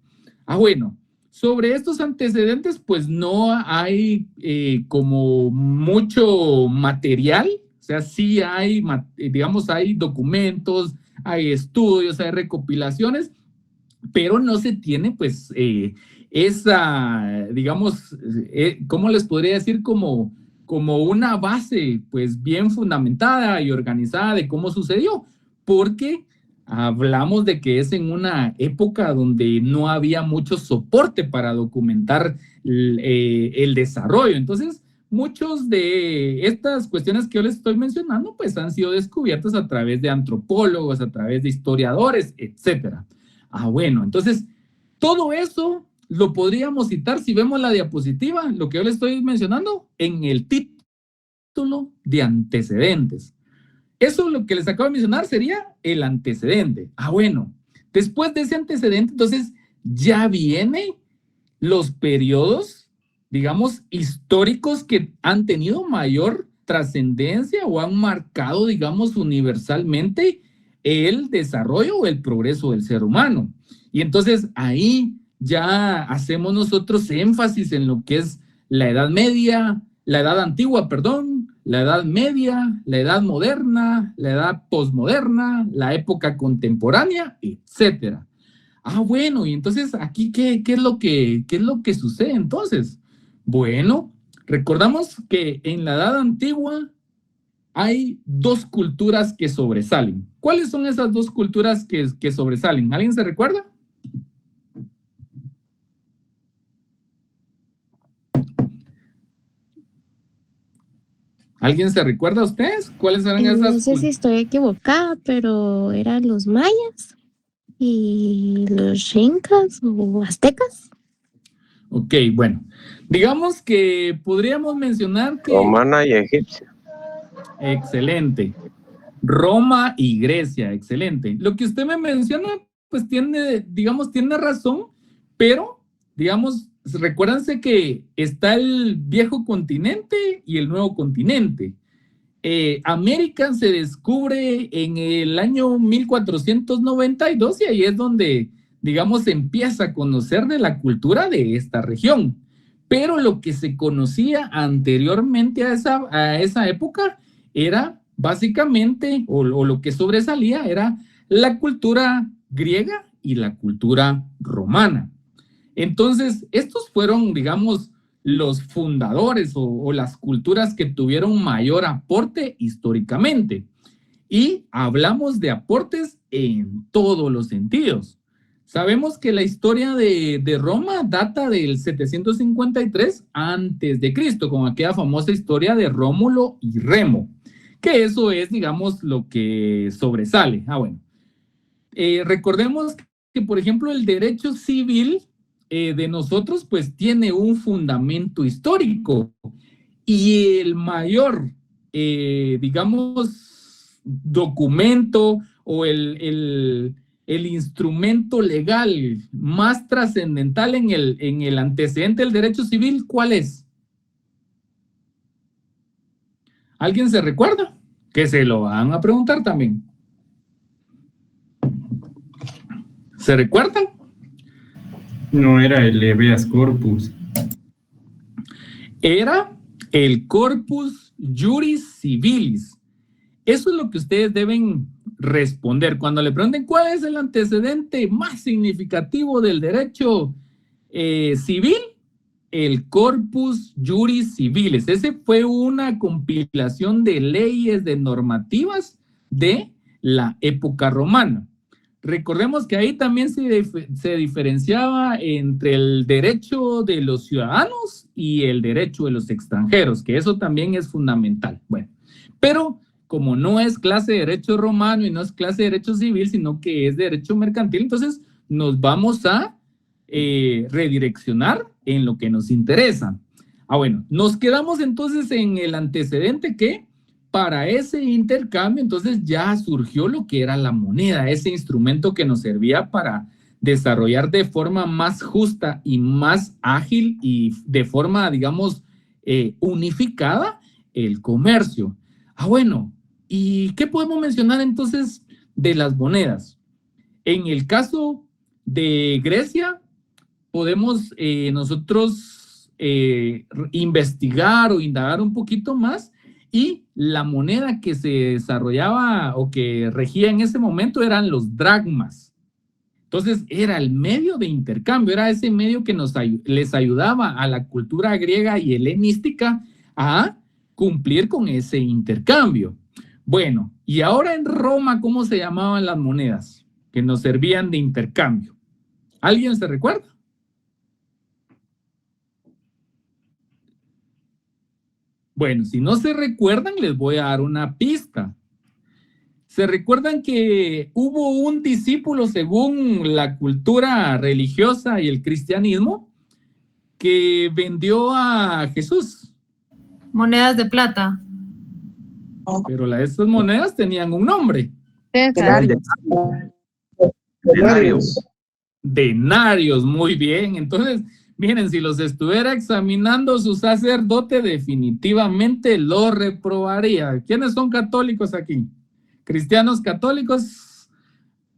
Bueno, sobre estos antecedentes, pues no hay como mucho material. O sea, sí hay, digamos, hay documentos, hay estudios, hay recopilaciones, pero no se tiene, pues, esa, digamos, ¿cómo les podría decir? Como una base, pues, bien fundamentada y organizada de cómo sucedió, porque hablamos de que es en una época donde no había mucho soporte para documentar el desarrollo. Entonces, muchos de estas cuestiones que yo les estoy mencionando, pues, han sido descubiertas a través de antropólogos, a través de historiadores, etcétera. Bueno, entonces, todo eso lo podríamos citar, si vemos la diapositiva, lo que yo les estoy mencionando, en el título de antecedentes. Eso lo que les acabo de mencionar sería el antecedente. Bueno, después de ese antecedente, entonces, ya vienen los periodos, digamos, históricos que han tenido mayor trascendencia o han marcado, digamos, universalmente el desarrollo o el progreso del ser humano. Y entonces ahí ya hacemos nosotros énfasis en lo que es la Edad Media, la Edad Antigua, perdón, la Edad Media, la Edad Moderna, la Edad Postmoderna, la época contemporánea, etcétera. Bueno, y entonces aquí, ¿qué es lo que sucede entonces? Bueno, recordamos que en la Edad Antigua hay dos culturas que sobresalen. ¿Cuáles son esas dos culturas que sobresalen? ¿Alguien se recuerda? ¿Alguien se recuerda a ustedes? ¿Cuáles eran esas? No sé si estoy equivocada, pero eran los mayas y los incas o aztecas. Ok, bueno. Digamos que podríamos mencionar que... Romana y egipcia. Excelente. Roma y Grecia, excelente. Lo que usted me menciona, pues tiene razón, pero, digamos, recuérdense que está el viejo continente y el nuevo continente. América se descubre en el año 1492 y ahí es donde, digamos, se empieza a conocer de la cultura de esta región. Pero lo que se conocía anteriormente a esa época era básicamente, o lo que sobresalía era la cultura griega y la cultura romana. Entonces, estos fueron, digamos, los fundadores o las culturas que tuvieron mayor aporte históricamente. Y hablamos de aportes en todos los sentidos. Sabemos que la historia de Roma data del 753 antes de Cristo, con aquella famosa historia de Rómulo y Remo, que eso es, digamos, lo que sobresale. Bueno. Recordemos que, por ejemplo, el derecho civil de nosotros, pues, tiene un fundamento histórico. Y el mayor, digamos, documento o el instrumento legal más trascendental en el antecedente del derecho civil, ¿cuál es? ¿Alguien se recuerda? Que se lo van a preguntar también. ¿Se recuerdan? No era el habeas corpus. Era el corpus juris civilis. Eso es lo que ustedes deben responder. Cuando le pregunten cuál es el antecedente más significativo del derecho civil, el corpus juris civilis. Ese fue una compilación de leyes, de normativas de la época romana. Recordemos que ahí también se diferenciaba entre el derecho de los ciudadanos y el derecho de los extranjeros, que eso también es fundamental. Bueno, pero como no es clase de derecho romano y no es clase de derecho civil, sino que es derecho mercantil, entonces nos vamos a redireccionar en lo que nos interesa. Bueno, nos quedamos entonces en el antecedente que para ese intercambio entonces ya surgió lo que era la moneda, ese instrumento que nos servía para desarrollar de forma más justa y más ágil y de forma, digamos, unificada el comercio. Bueno, ¿y qué podemos mencionar entonces de las monedas? En el caso de Grecia, podemos nosotros investigar o indagar un poquito más, y la moneda que se desarrollaba o que regía en ese momento eran los dracmas. Entonces era el medio de intercambio, era ese medio que les ayudaba a la cultura griega y helenística a cumplir con ese intercambio. Bueno, y ahora en Roma, ¿cómo se llamaban las monedas que nos servían de intercambio? ¿Alguien se recuerda? Bueno, si no se recuerdan, les voy a dar una pista. ¿Se recuerdan que hubo un discípulo, según la cultura religiosa y el cristianismo, que vendió a Jesús? Monedas de plata. Pero estas monedas tenían un nombre. Denarios. Denarios, muy bien. Entonces, miren, si los estuviera examinando su sacerdote, definitivamente lo reprobaría. ¿Quiénes son católicos aquí? Cristianos católicos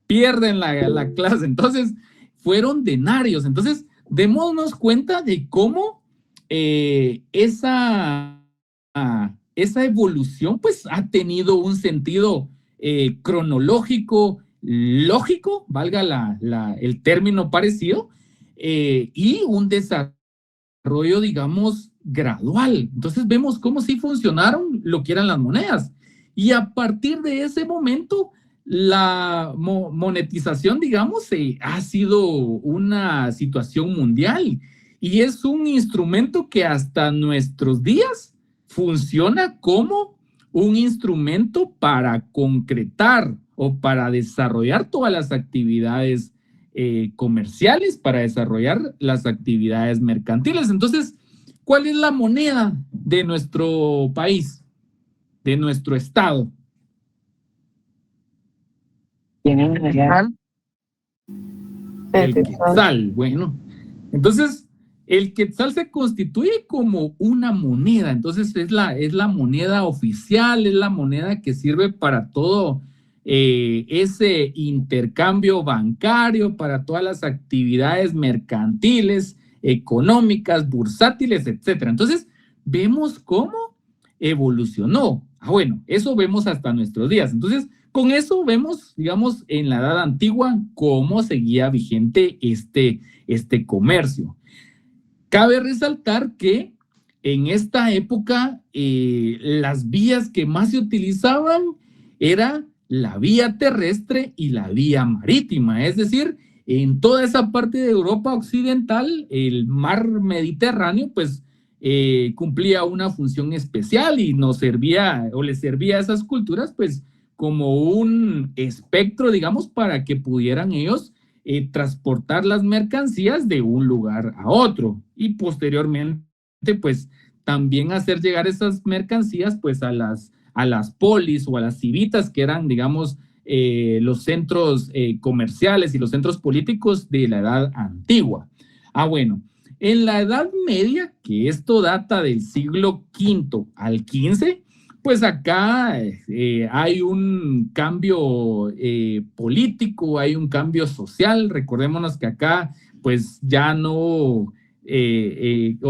pierden la clase. Entonces, fueron denarios. Entonces, démonos cuenta de cómo esa evolución pues ha tenido un sentido cronológico, lógico, valga el término parecido, y un desarrollo, digamos, gradual. Entonces vemos cómo sí funcionaron lo que eran las monedas. Y a partir de ese momento, la monetización, digamos, ha sido una situación mundial y es un instrumento que hasta nuestros días funciona como un instrumento para concretar o para desarrollar todas las actividades comerciales, para desarrollar las actividades mercantiles. Entonces, ¿cuál es la moneda de nuestro país, de nuestro estado? Quetzal. El quetzal. Bueno, entonces el quetzal se constituye como una moneda. Entonces es la moneda oficial, es la moneda que sirve para todo ese intercambio bancario, para todas las actividades mercantiles, económicas, bursátiles, etcétera. Entonces vemos cómo evolucionó. Bueno, eso vemos hasta nuestros días. Entonces, con eso vemos, digamos, en la Edad Antigua cómo seguía vigente este comercio. Cabe resaltar que en esta época las vías que más se utilizaban era la vía terrestre y la vía marítima, es decir, en toda esa parte de Europa occidental, el mar Mediterráneo, pues cumplía una función especial y nos servía o les servía a esas culturas, pues como un espectro, digamos, para que pudieran ellos transportar las mercancías de un lugar a otro y posteriormente, pues también hacer llegar esas mercancías, pues a las polis o a las civitas que eran, digamos, los centros comerciales y los centros políticos de la Edad Antigua. Bueno, en la Edad Media, que esto data del siglo V al XV, pues acá hay un cambio político, hay un cambio social. Recordémonos que acá pues ya no, o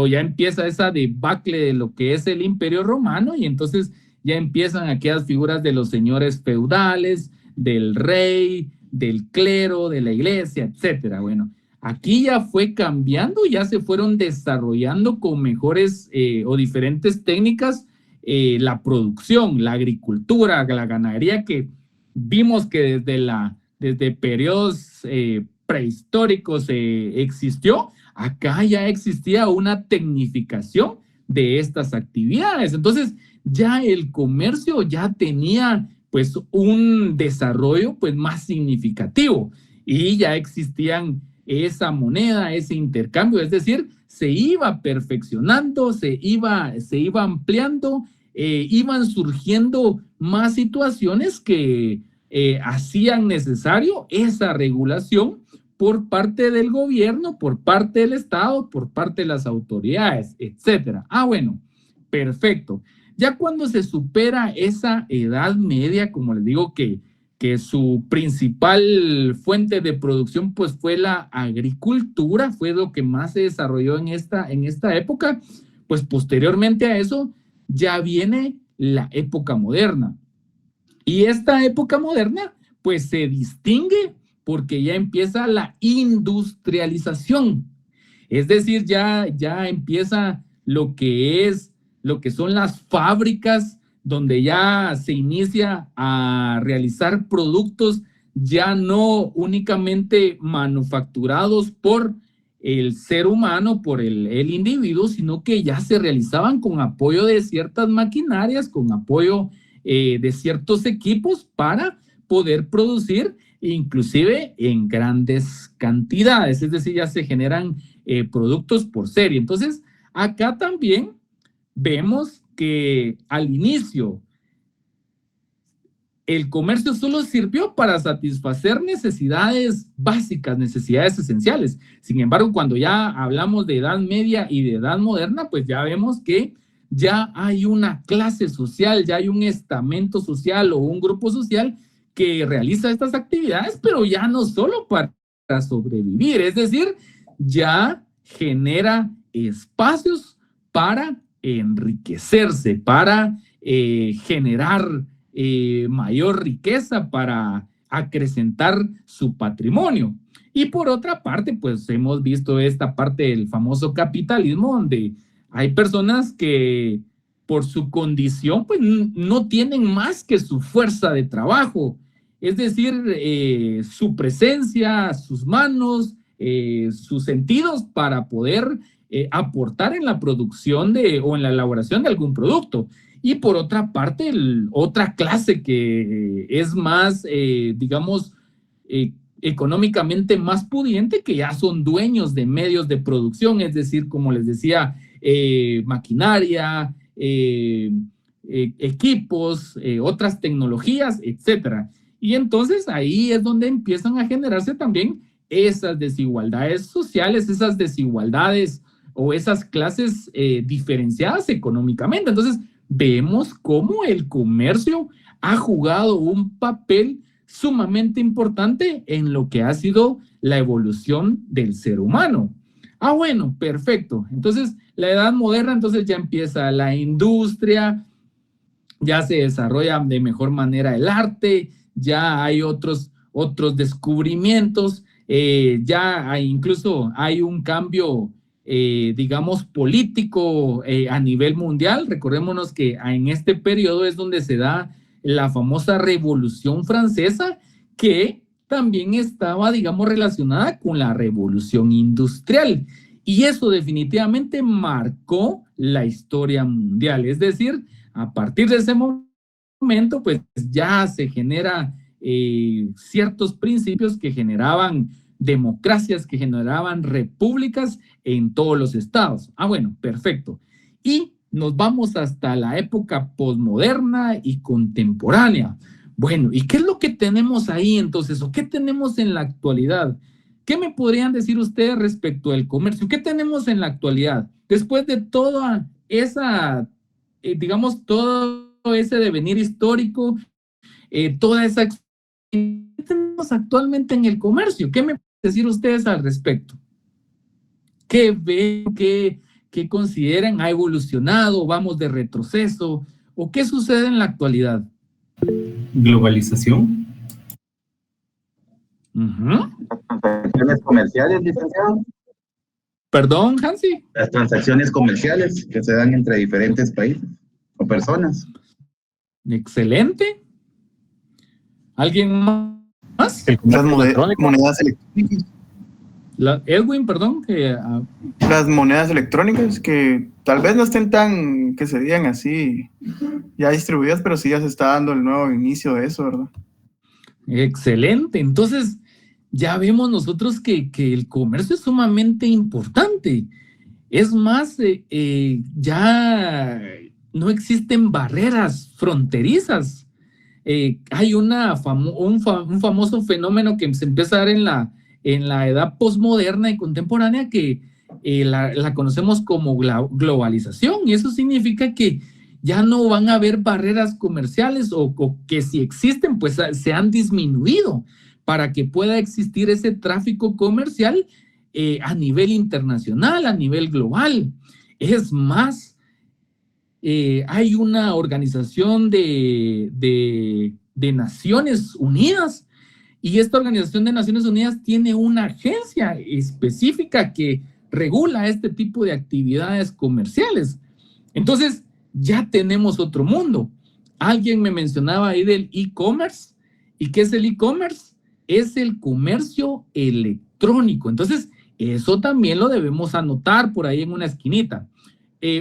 ya empieza esa debacle de lo que es el Imperio Romano, y entonces ya empiezan aquellas figuras de los señores feudales, del rey, del clero, de la iglesia, etcétera. Bueno, aquí ya fue cambiando, ya se fueron desarrollando con mejores o diferentes técnicas la producción, la agricultura, la ganadería, que vimos que desde periodos prehistóricos existió. Acá ya existía una tecnificación de estas actividades. Entonces ya el comercio ya tenía pues un desarrollo pues más significativo y ya existían esa moneda, ese intercambio, es decir, se iba perfeccionando, se iba ampliando, iban surgiendo más situaciones que hacían necesario esa regulación por parte del gobierno, por parte del Estado, por parte de las autoridades, etcétera. Bueno, perfecto. Ya cuando se supera esa edad media, como les digo que su principal fuente de producción pues fue la agricultura, fue lo que más se desarrolló en esta época, pues posteriormente a eso ya viene la época moderna. Y esta época moderna pues se distingue porque ya empieza la industrialización. Es decir, ya empieza lo que son las fábricas, donde ya se inicia a realizar productos ya no únicamente manufacturados por el ser humano, por el individuo, sino que ya se realizaban con apoyo de ciertas maquinarias, con apoyo de ciertos equipos para poder producir inclusive en grandes cantidades, es decir, ya se generan productos por serie. Entonces, acá también vemos que al inicio el comercio solo sirvió para satisfacer necesidades básicas, necesidades esenciales. Sin embargo, cuando ya hablamos de edad media y de edad moderna, pues ya vemos que ya hay una clase social, ya hay un estamento social o un grupo social que realiza estas actividades, pero ya no solo para sobrevivir, es decir, ya genera espacios para enriquecerse, para generar mayor riqueza, para acrecentar su patrimonio. Y por otra parte, pues hemos visto esta parte del famoso capitalismo, donde hay personas que por su condición, pues no tienen más que su fuerza de trabajo, es decir, su presencia, sus manos, sus sentidos para poder aportar en la producción o en la elaboración de algún producto. Y por otra parte, otra clase que es más, digamos, económicamente más pudiente, que ya son dueños de medios de producción, es decir, como les decía, maquinaria, equipos, otras tecnologías, etcétera. Y entonces ahí es donde empiezan a generarse también esas desigualdades sociales, esas desigualdades o esas clases diferenciadas económicamente. Entonces vemos cómo el comercio ha jugado un papel sumamente importante en lo que ha sido la evolución del ser humano. Bueno, perfecto. Entonces, la edad moderna, entonces ya empieza la industria, ya se desarrolla de mejor manera el arte, ya hay otros descubrimientos, incluso hay un cambio, digamos, político a nivel mundial. Recordémonos que en este periodo es donde se da la famosa Revolución Francesa, que también estaba, digamos, relacionada con la Revolución Industrial. Y eso definitivamente marcó la historia mundial. Es decir, a partir de ese momento, pues ya se genera ciertos principios que generaban democracias, que generaban repúblicas en todos los estados. Bueno, perfecto. Y nos vamos hasta la época posmoderna y contemporánea. Bueno, ¿y qué es lo que tenemos ahí entonces? ¿O qué tenemos en la actualidad? ¿Qué me podrían decir ustedes respecto al comercio? ¿Qué tenemos en la actualidad? Después de toda esa, digamos, todo ese devenir histórico, toda esa... ¿Qué tenemos actualmente en el comercio? ¿Qué me pueden decir ustedes al respecto? ¿Qué ven? ¿Qué consideran? ¿Ha evolucionado? ¿Vamos de retroceso? ¿O qué sucede en la actualidad? Globalización. Las transacciones comerciales, licenciado. Perdón, Hansi. Las transacciones comerciales que se dan entre diferentes países o personas. Excelente. ¿Alguien más? Las monedas electrónicas. Edwin, perdón. Las monedas electrónicas que tal vez no estén tan, que se digan así, ya distribuidas, pero sí ya se está dando el nuevo inicio de eso, ¿verdad? Excelente. Entonces, ya vemos nosotros que el comercio es sumamente importante. Es más, ya no existen barreras fronterizas. Hay un famoso fenómeno que se empieza a dar en la edad posmoderna y contemporánea que la conocemos como globalización, y eso significa que ya no van a haber barreras comerciales o que si existen, pues se han disminuido para que pueda existir ese tráfico comercial a nivel internacional, a nivel global. Es más, hay una organización de Naciones Unidas, y esta Organización de Naciones Unidas tiene una agencia específica que regula este tipo de actividades comerciales. Entonces, ya tenemos otro mundo. Alguien me mencionaba ahí del e-commerce. ¿Y qué es el e-commerce? Es el comercio electrónico. Entonces, eso también lo debemos anotar por ahí en una esquinita.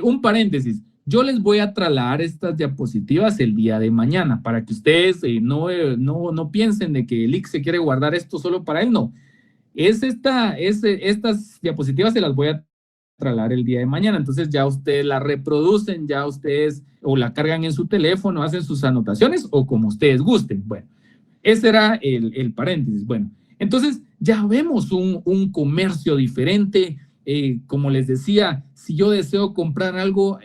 Un paréntesis. Yo les voy a trasladar estas diapositivas el día de mañana para que ustedes no piensen de que el IC se quiere guardar esto solo para él. No. Estas diapositivas se las voy a trasladar el día de mañana. Entonces ya ustedes la reproducen, ya ustedes o la cargan en su teléfono, hacen sus anotaciones o como ustedes gusten. Bueno, ese era el paréntesis. Bueno, entonces ya vemos un comercio diferente. Como les decía, si yo deseo comprar algo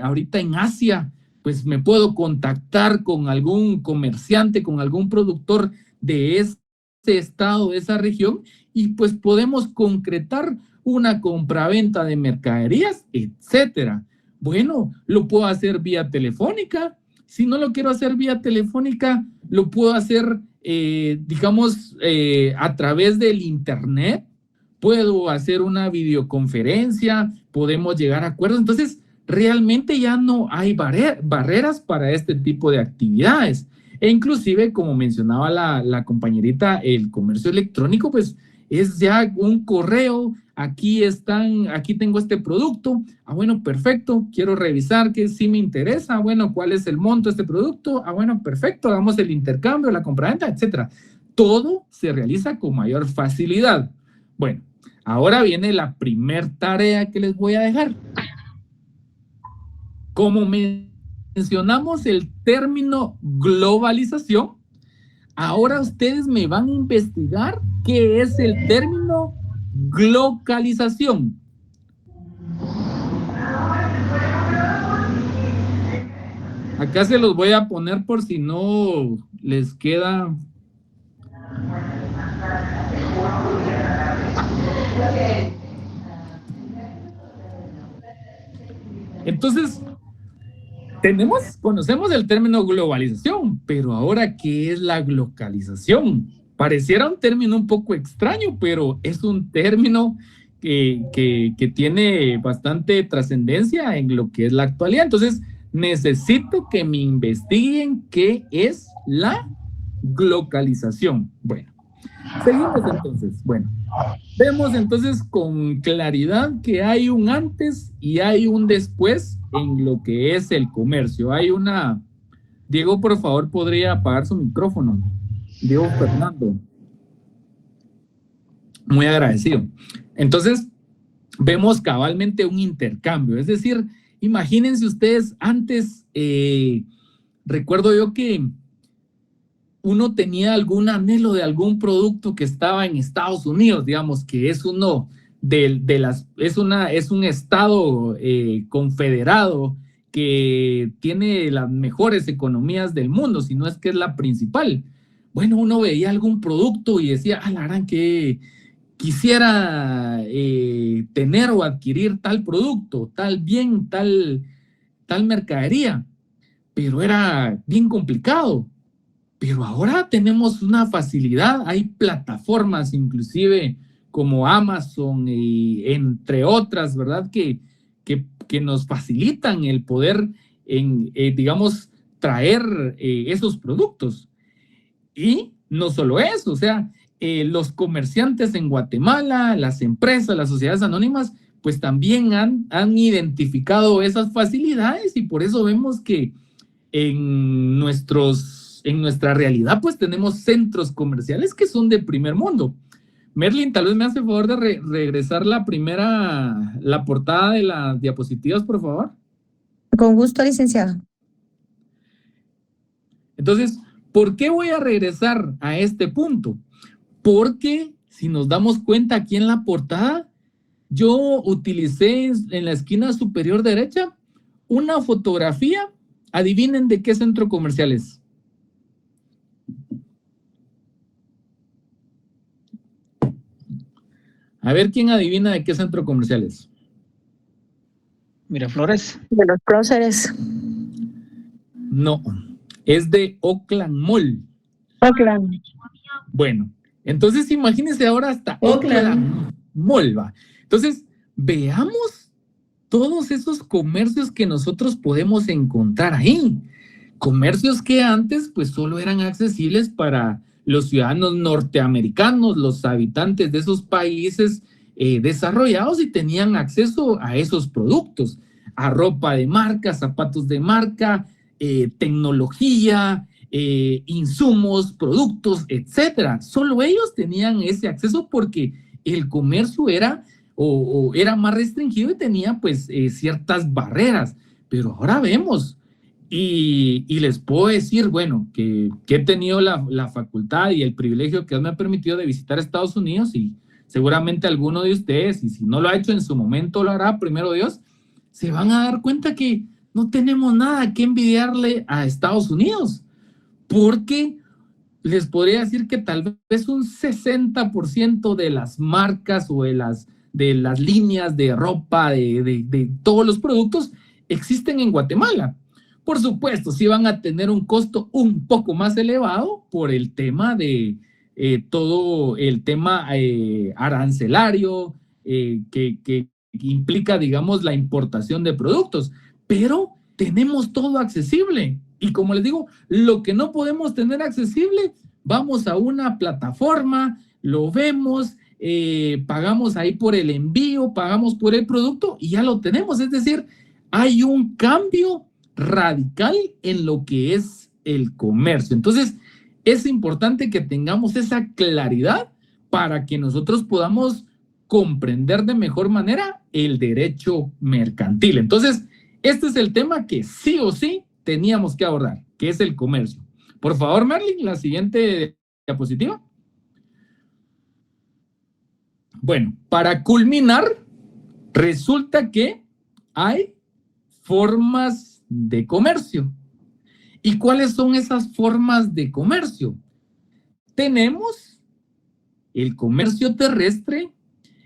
ahorita en Asia, pues me puedo contactar con algún comerciante, con algún productor de ese estado, de esa región, y pues podemos concretar una compraventa de mercaderías, etcétera. Bueno, lo puedo hacer vía telefónica. Si no lo quiero hacer vía telefónica, lo puedo hacer, digamos, a través del internet. Puedo hacer una videoconferencia, podemos llegar a acuerdos. Entonces, realmente ya no hay barreras para este tipo de actividades. E inclusive, como mencionaba la compañerita, el comercio electrónico, pues es ya un correo. Aquí tengo este producto. Bueno, perfecto. Quiero revisar que sí me interesa. Bueno, ¿cuál es el monto de este producto? Bueno, perfecto. Hagamos el intercambio, la compraventa, etcétera. Todo se realiza con mayor facilidad. Bueno, ahora viene la primer tarea que les voy a dejar. Como mencionamos el término globalización, ahora ustedes me van a investigar qué es el término glocalización. Acá se los voy a poner por si no les queda. Entonces, conocemos el término globalización, pero ahora, ¿qué es la glocalización? Pareciera un término un poco extraño, pero es un término que tiene bastante trascendencia en lo que es la actualidad. Entonces, necesito que me investiguen qué es la glocalización. Bueno, seguimos entonces. Bueno, vemos entonces con claridad que hay un antes y hay un después en lo que es el comercio. Diego, por favor, ¿podría apagar su micrófono? Diego Fernando. Muy agradecido. Entonces, vemos cabalmente un intercambio. Es decir, imagínense ustedes, antes, recuerdo yo que uno tenía algún anhelo de algún producto que estaba en Estados Unidos, digamos, que es uno es un estado confederado que tiene las mejores economías del mundo, si no es que es la principal. Bueno, uno veía algún producto y decía, la verdad que quisiera tener o adquirir tal producto, tal bien, tal mercadería, pero era bien complicado. Pero ahora tenemos una facilidad, hay plataformas inclusive como Amazon y entre otras, ¿verdad? Que nos facilitan el poder, digamos, traer esos productos. Y no solo eso, o sea, los comerciantes en Guatemala, las empresas, las sociedades anónimas, pues también han identificado esas facilidades y por eso vemos que en nuestra realidad, pues tenemos centros comerciales que son de primer mundo. Merlin, tal vez me hace el favor de regresar la portada de las diapositivas, por favor. Con gusto, licenciado. Entonces, ¿por qué voy a regresar a este punto? Porque si nos damos cuenta aquí en la portada, yo utilicé en la esquina superior derecha una fotografía. Adivinen de qué centro comercial es. A ver quién adivina de qué centro comercial es. Miraflores. De los próceres. No, es de Oakland Mall. Oakland. Bueno, entonces imagínense ahora hasta Oakland Mall, ¿va? Entonces, veamos todos esos comercios que nosotros podemos encontrar ahí. Comercios que antes pues solo eran accesibles para los ciudadanos norteamericanos, los habitantes de esos países desarrollados, y tenían acceso a esos productos, a ropa de marca, zapatos de marca, tecnología, insumos, productos, etcétera. Solo ellos tenían ese acceso porque el comercio era más restringido y tenía pues ciertas barreras. Pero ahora vemos, y les puedo decir, bueno, que he tenido la facultad y el privilegio que me ha permitido de visitar Estados Unidos, y seguramente alguno de ustedes, y si no lo ha hecho en su momento lo hará, primero Dios, se van a dar cuenta que no tenemos nada que envidiarle a Estados Unidos, porque les podría decir que tal vez un 60% de las marcas o de las líneas de ropa, de todos los productos, existen en Guatemala. Por supuesto, sí van a tener un costo un poco más elevado por el tema de todo el tema arancelario que implica, digamos, la importación de productos, pero tenemos todo accesible. Y como les digo, lo que no podemos tener accesible, vamos a una plataforma, lo vemos, pagamos ahí por el envío, pagamos por el producto y ya lo tenemos. Es decir, hay un cambio radical en lo que es el comercio. Entonces, es importante que tengamos esa claridad para que nosotros podamos comprender de mejor manera el derecho mercantil. Entonces, este es el tema que sí o sí teníamos que abordar, que es el comercio. Por favor, Merlin, la siguiente diapositiva. Bueno, para culminar, resulta que hay formas de comercio. ¿Y cuáles son esas formas de comercio? Tenemos el comercio terrestre,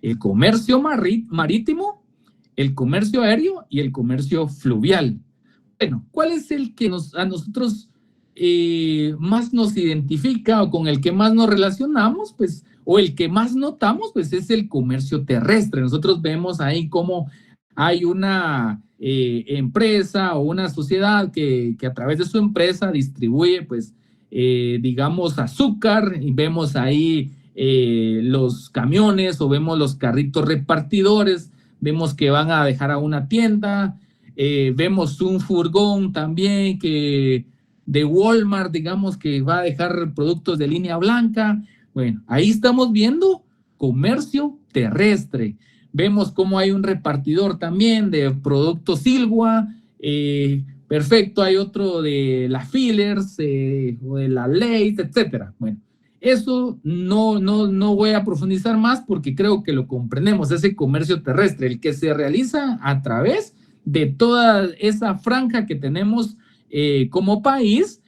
el comercio marítimo, el comercio aéreo y el comercio fluvial. Bueno, ¿cuál es el que a nosotros más nos identifica o con el que más nos relacionamos? Pues, o el que más notamos, pues es el comercio terrestre. Nosotros vemos ahí cómo hay una empresa o una sociedad que a través de su empresa distribuye, pues, digamos, azúcar, y vemos ahí los camiones o vemos los carritos repartidores, vemos que van a dejar a una tienda, vemos un furgón también de Walmart, digamos, que va a dejar productos de línea blanca. Bueno, ahí estamos viendo comercio terrestre. Vemos cómo hay un repartidor también de productos Silgua, perfecto, hay otro de la Fillers o de la Lay's, etcétera. Bueno, eso no voy a profundizar más porque creo que lo comprendemos, ese comercio terrestre, el que se realiza a través de toda esa franja que tenemos como país,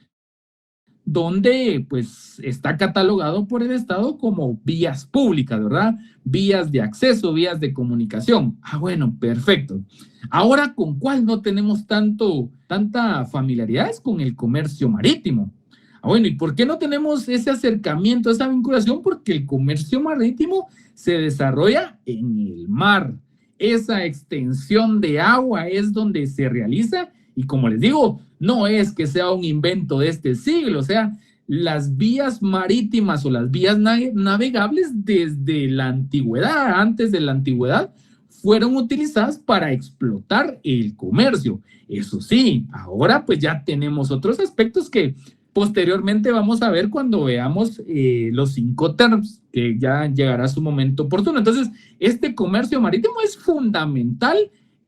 donde pues está catalogado por el Estado como vías públicas, ¿verdad? Vías de acceso, vías de comunicación. Ah, bueno, perfecto. Ahora, ¿con cuál no tenemos tanta familiaridad? Es con el comercio marítimo. Ah, bueno, ¿y por qué no tenemos ese acercamiento, esa vinculación? Porque el comercio marítimo se desarrolla en el mar. Esa extensión de agua es donde se realiza, y como les digo, no es que sea un invento de este siglo, o sea, las vías marítimas o las vías navegables desde la antigüedad, antes de la antigüedad, fueron utilizadas para explotar el comercio. Eso sí, ahora pues ya tenemos otros aspectos que posteriormente vamos a ver cuando veamos los Incoterms, que ya llegará su momento oportuno. Entonces, este comercio marítimo es fundamental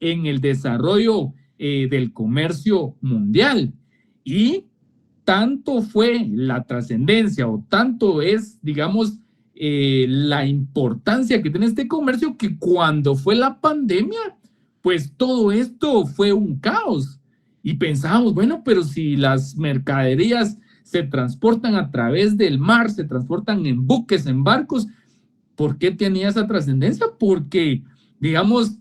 en el desarrollo del comercio mundial, y tanto fue la trascendencia o tanto es, digamos, la importancia que tiene este comercio, que cuando fue la pandemia, pues todo esto fue un caos. Y pensábamos, bueno, pero si las mercaderías se transportan a través del mar, se transportan en buques, en barcos, ¿por qué tenía esa trascendencia? Porque, digamos,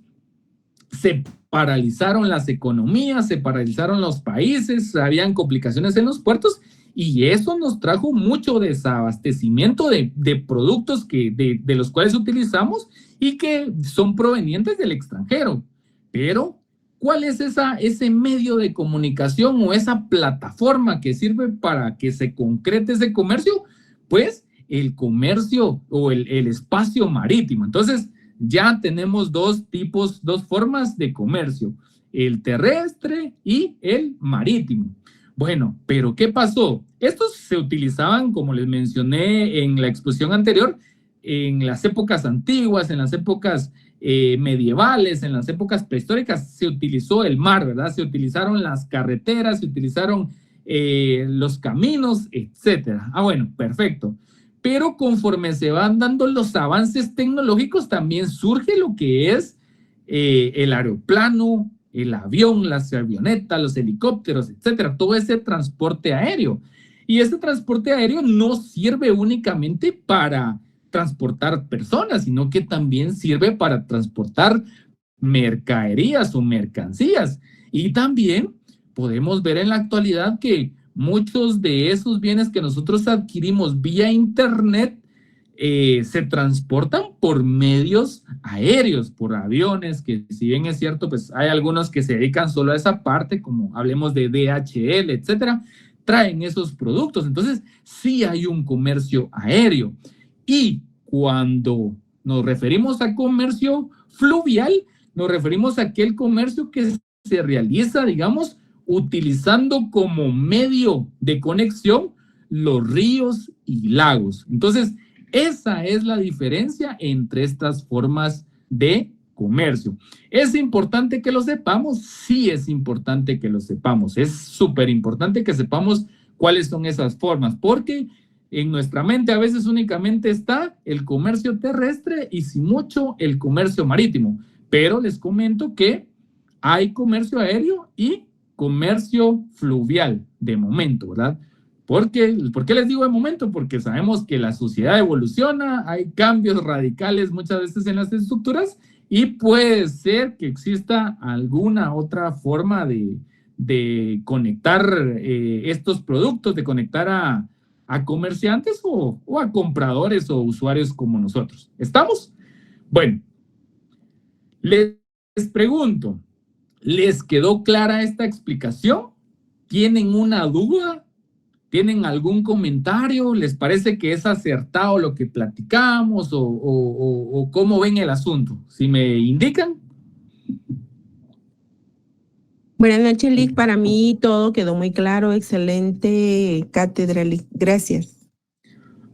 se paralizaron las economías, se paralizaron los países, habían complicaciones en los puertos y eso nos trajo mucho desabastecimiento de productos de los cuales utilizamos y que son provenientes del extranjero. Pero, ¿cuál es ese medio de comunicación o esa plataforma que sirve para que se concrete ese comercio? Pues el comercio o el espacio marítimo. Entonces, ya tenemos dos formas de comercio, el terrestre y el marítimo. Bueno, pero ¿qué pasó? Estos se utilizaban, como les mencioné en la exposición anterior, en las épocas antiguas, en las épocas medievales, en las épocas prehistóricas, se utilizó el mar, ¿verdad? Se utilizaron las carreteras, se utilizaron los caminos, etcétera. Bueno, perfecto. Pero conforme se van dando los avances tecnológicos, también surge lo que es el aeroplano, el avión, las avionetas, los helicópteros, etcétera, todo ese transporte aéreo. Y este transporte aéreo no sirve únicamente para transportar personas, sino que también sirve para transportar mercaderías o mercancías. Y también podemos ver en la actualidad que muchos de esos bienes que nosotros adquirimos vía internet se transportan por medios aéreos, por aviones, que si bien es cierto, pues hay algunos que se dedican solo a esa parte, como hablemos de DHL, etcétera, traen esos productos. Entonces, sí hay un comercio aéreo. Y cuando nos referimos a comercio fluvial, nos referimos a aquel comercio que se realiza, digamos, utilizando como medio de conexión los ríos y lagos. Entonces, esa es la diferencia entre estas formas de comercio. ¿Es importante que lo sepamos? Sí, es importante que lo sepamos. Es súper importante que sepamos cuáles son esas formas, porque en nuestra mente a veces únicamente está el comercio terrestre y si mucho el comercio marítimo. Pero les comento que hay comercio aéreo y comercio fluvial de momento, ¿verdad? ¿Por qué les digo de momento? Porque sabemos que la sociedad evoluciona, hay cambios radicales muchas veces en las estructuras y puede ser que exista alguna otra forma de conectar estos productos, de conectar a comerciantes o a compradores o usuarios como nosotros. ¿Estamos? Bueno, les pregunto, ¿les quedó clara esta explicación? ¿Tienen una duda? ¿Tienen algún comentario? ¿Les parece que es acertado lo que platicamos o cómo ven el asunto? Si me indican. Buenas noches, Lick. Para mí todo quedó muy claro. Excelente cátedra, Lick. Gracias.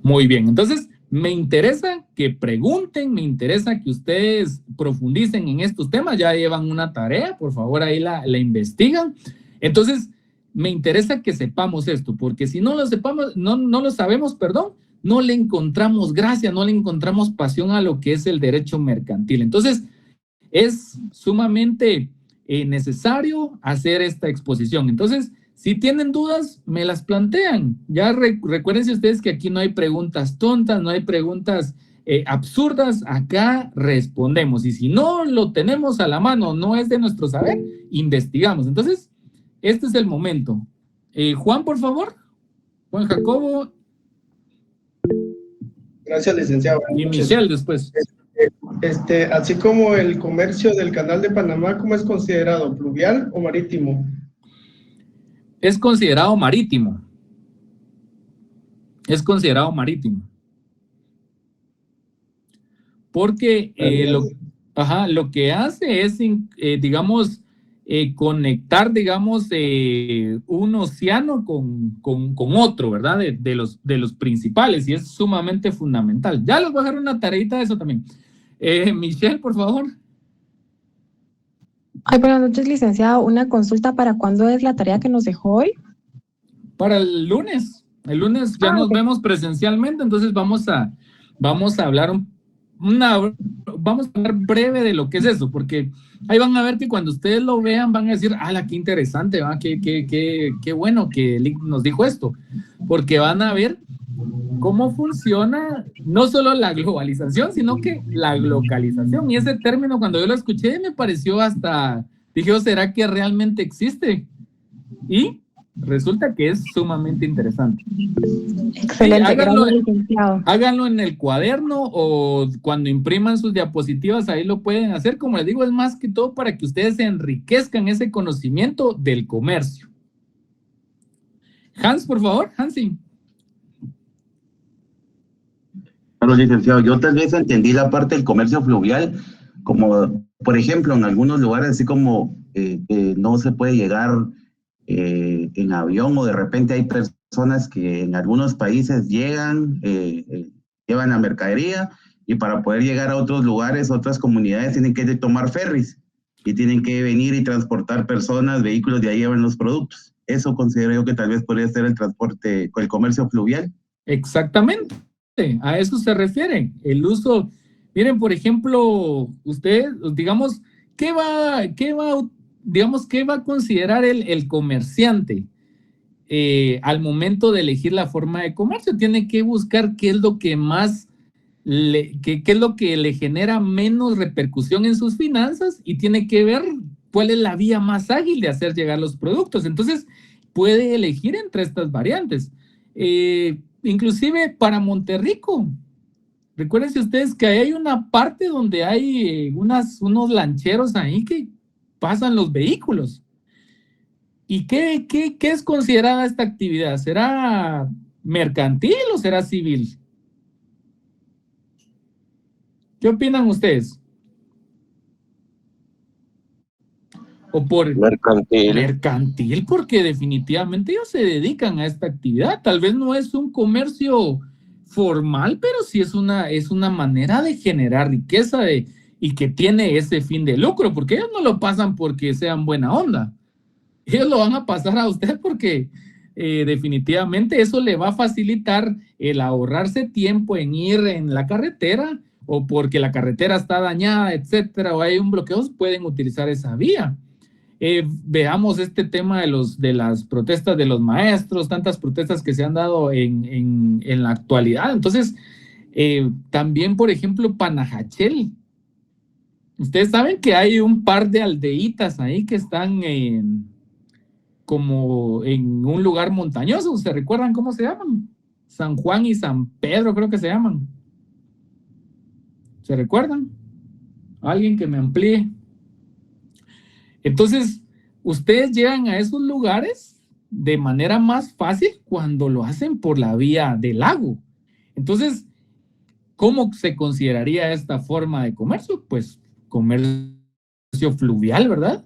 Muy bien. Entonces, me interesa que pregunten, me interesa que ustedes profundicen en estos temas. Ya llevan una tarea, por favor, ahí la investigan. Entonces, me interesa que sepamos esto, porque si no lo sepamos, no lo sabemos, perdón, no le encontramos gracia, no le encontramos pasión a lo que es el derecho mercantil. Entonces, es sumamente necesario hacer esta exposición. Entonces, si tienen dudas, me las plantean. Ya recuérdense ustedes que aquí no hay preguntas tontas, no hay preguntas absurdas, acá respondemos. Y si no lo tenemos a la mano, no es de nuestro saber, investigamos. Entonces, este es el momento. Juan, por favor. Juan Jacobo. Gracias, licenciado. Y Michelle después. Así como el comercio del Canal de Panamá, ¿cómo es considerado? ¿Fluvial o marítimo? Es considerado marítimo. Es considerado marítimo. Porque lo que hace es, digamos, conectar, digamos, un océano con otro, ¿verdad? De los principales, y es sumamente fundamental. Ya les voy a dejar una tareita de eso también. Michelle, por favor. Buenas noches, licenciado. Una consulta, ¿para cuándo es la tarea que nos dejó hoy? Para el lunes. El lunes ya nos vemos presencialmente, entonces vamos a vamos a hablar vamos a hablar breve de lo que es eso, porque ahí van a ver que cuando ustedes lo vean van a decir, ¡ala, qué interesante! Qué bueno que Lick nos dijo esto! Porque van a ver cómo funciona no solo la globalización, sino que la localización. Y ese término, cuando yo lo escuché, me pareció hasta, dije, oh, ¿será que realmente existe? Y resulta que es sumamente interesante. Excelente, Sí, gracias, licenciado. háganlo en el cuaderno o cuando impriman sus diapositivas, ahí lo pueden hacer. Como les digo, es más que todo para que ustedes se enriquezcan ese conocimiento del comercio. Hans, por favor, Hansi. Claro, licenciado, yo tal vez entendí la parte del comercio fluvial como, por ejemplo, en algunos lugares así como no se puede llegar en avión, o de repente hay personas que en algunos países llegan, llevan la mercadería, y para poder llegar a otros lugares, otras comunidades, tienen que tomar ferries y tienen que venir y transportar personas, vehículos, de ahí llevan los productos. Eso considero yo que tal vez podría ser el transporte, el comercio fluvial. Exactamente, a eso se refiere. El uso, miren, por ejemplo, usted, digamos, ¿qué va a considerar el comerciante al momento de elegir la forma de comercio? Tiene que buscar qué es lo que más, qué es lo que le genera menos repercusión en sus finanzas, y tiene que ver cuál es la vía más ágil de hacer llegar los productos. Entonces, puede elegir entre estas variantes. Inclusive para Monterrico, recuérdense ustedes que hay una parte donde hay unos lancheros ahí que pasan los vehículos. ¿Y qué es considerada esta actividad? ¿Será mercantil o será civil? ¿Qué opinan ustedes? O por mercantil, porque definitivamente ellos se dedican a esta actividad. Tal vez no es un comercio formal, pero sí es una manera de generar riqueza y que tiene ese fin de lucro, porque ellos no lo pasan porque sean buena onda. Ellos lo van a pasar a usted porque definitivamente eso le va a facilitar el ahorrarse tiempo en ir en la carretera, o porque la carretera está dañada, etcétera, o hay un bloqueo, pueden utilizar esa vía. Veamos este tema de las protestas de los maestros, tantas protestas que se han dado en la actualidad. Entonces, también, por ejemplo, Panajachel. Ustedes saben que hay un par de aldeitas ahí que están como en un lugar montañoso. ¿Se recuerdan cómo se llaman? San Juan y San Pedro, creo que se llaman. ¿Se recuerdan? Alguien que me amplíe. Entonces, ustedes llegan a esos lugares de manera más fácil cuando lo hacen por la vía del lago. Entonces, ¿cómo se consideraría esta forma de comercio? Pues comercio fluvial, ¿verdad?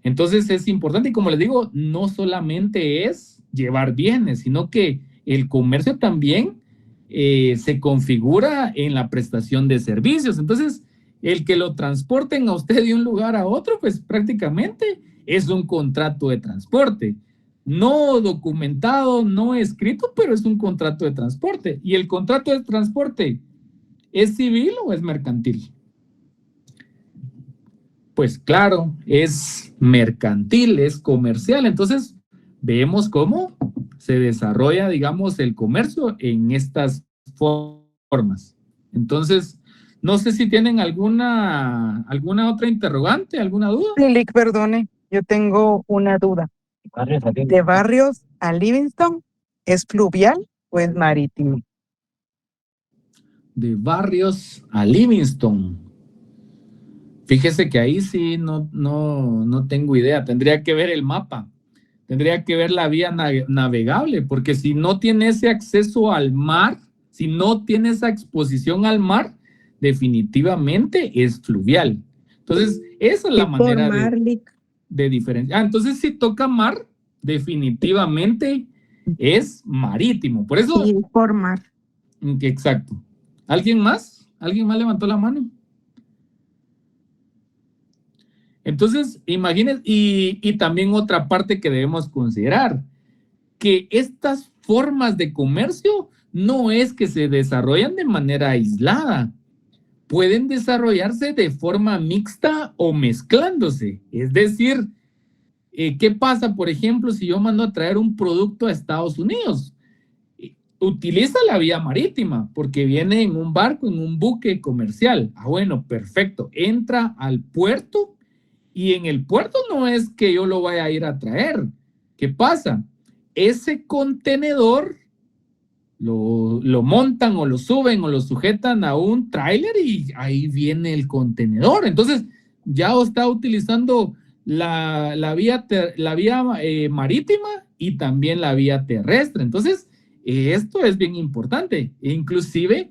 Entonces es importante, y como les digo, no solamente es llevar bienes, sino que el comercio también se configura en la prestación de servicios. Entonces, el que lo transporten a usted de un lugar a otro, pues prácticamente es un contrato de transporte. No documentado, no escrito, pero es un contrato de transporte. ¿Y el contrato de transporte es civil o es mercantil? Pues claro, es mercantil, es comercial. Entonces, vemos cómo se desarrolla, digamos, el comercio en estas formas. Entonces, no sé si tienen alguna otra interrogante, alguna duda. Lick, perdone, yo tengo una duda. ¿De Barrios a Livingston es fluvial o es marítimo? De Barrios a Livingston. Fíjese que ahí sí no tengo idea. Tendría que ver el mapa. Tendría que ver la vía navegable, porque si no tiene ese acceso al mar, si no tiene esa exposición al mar, definitivamente es fluvial. Entonces, esa es la manera de diferenciar. Entonces, si toca mar, definitivamente es marítimo. Por eso... Sí, por mar. Exacto. ¿Alguien más? ¿Alguien más levantó la mano? Entonces, imagínense, y también otra parte que debemos considerar, que estas formas de comercio no es que se desarrollan de manera aislada. Pueden desarrollarse de forma mixta o mezclándose. Es decir, ¿qué pasa, por ejemplo, si yo mando a traer un producto a Estados Unidos? Utiliza la vía marítima porque viene en un barco, en un buque comercial. Ah, bueno, perfecto. Entra al puerto y en el puerto no es que yo lo vaya a ir a traer. ¿Qué pasa? Ese contenedor lo montan o lo suben o lo sujetan a un tráiler y ahí viene el contenedor. Entonces ya está utilizando la vía marítima y también la vía terrestre. Entonces esto es bien importante. Inclusive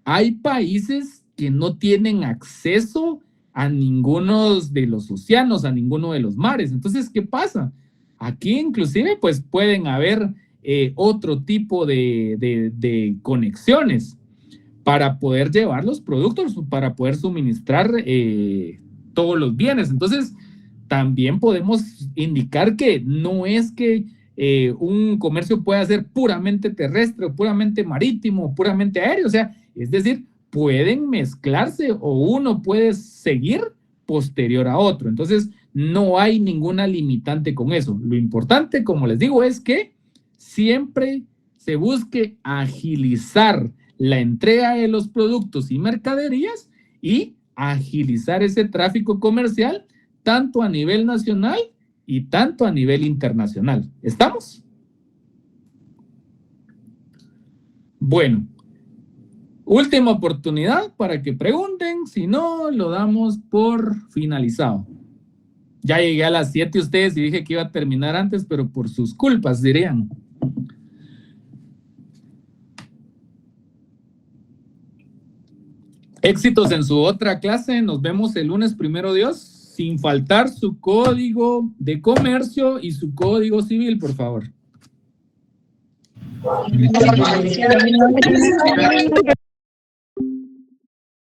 hay países que no tienen acceso a ninguno de los océanos, a ninguno de los mares. Entonces, ¿qué pasa? Aquí inclusive pues pueden haber otro tipo de conexiones para poder llevar los productos, para poder suministrar todos los bienes. Entonces, también podemos indicar que no es que un comercio pueda ser puramente terrestre, o puramente marítimo, o puramente aéreo. O sea, es decir, pueden mezclarse o uno puede seguir posterior a otro. Entonces, no hay ninguna limitante con eso. Lo importante, como les digo, es que siempre se busque agilizar la entrega de los productos y mercaderías y agilizar ese tráfico comercial tanto a nivel nacional y tanto a nivel internacional. ¿Estamos? Bueno, última oportunidad para que pregunten, si no, lo damos por finalizado. Ya llegué a las 7 ustedes y dije que iba a terminar antes, pero por sus culpas, dirían. Éxitos en su otra clase. Nos vemos el lunes, primero Dios, sin faltar su código de comercio y su código civil, por favor.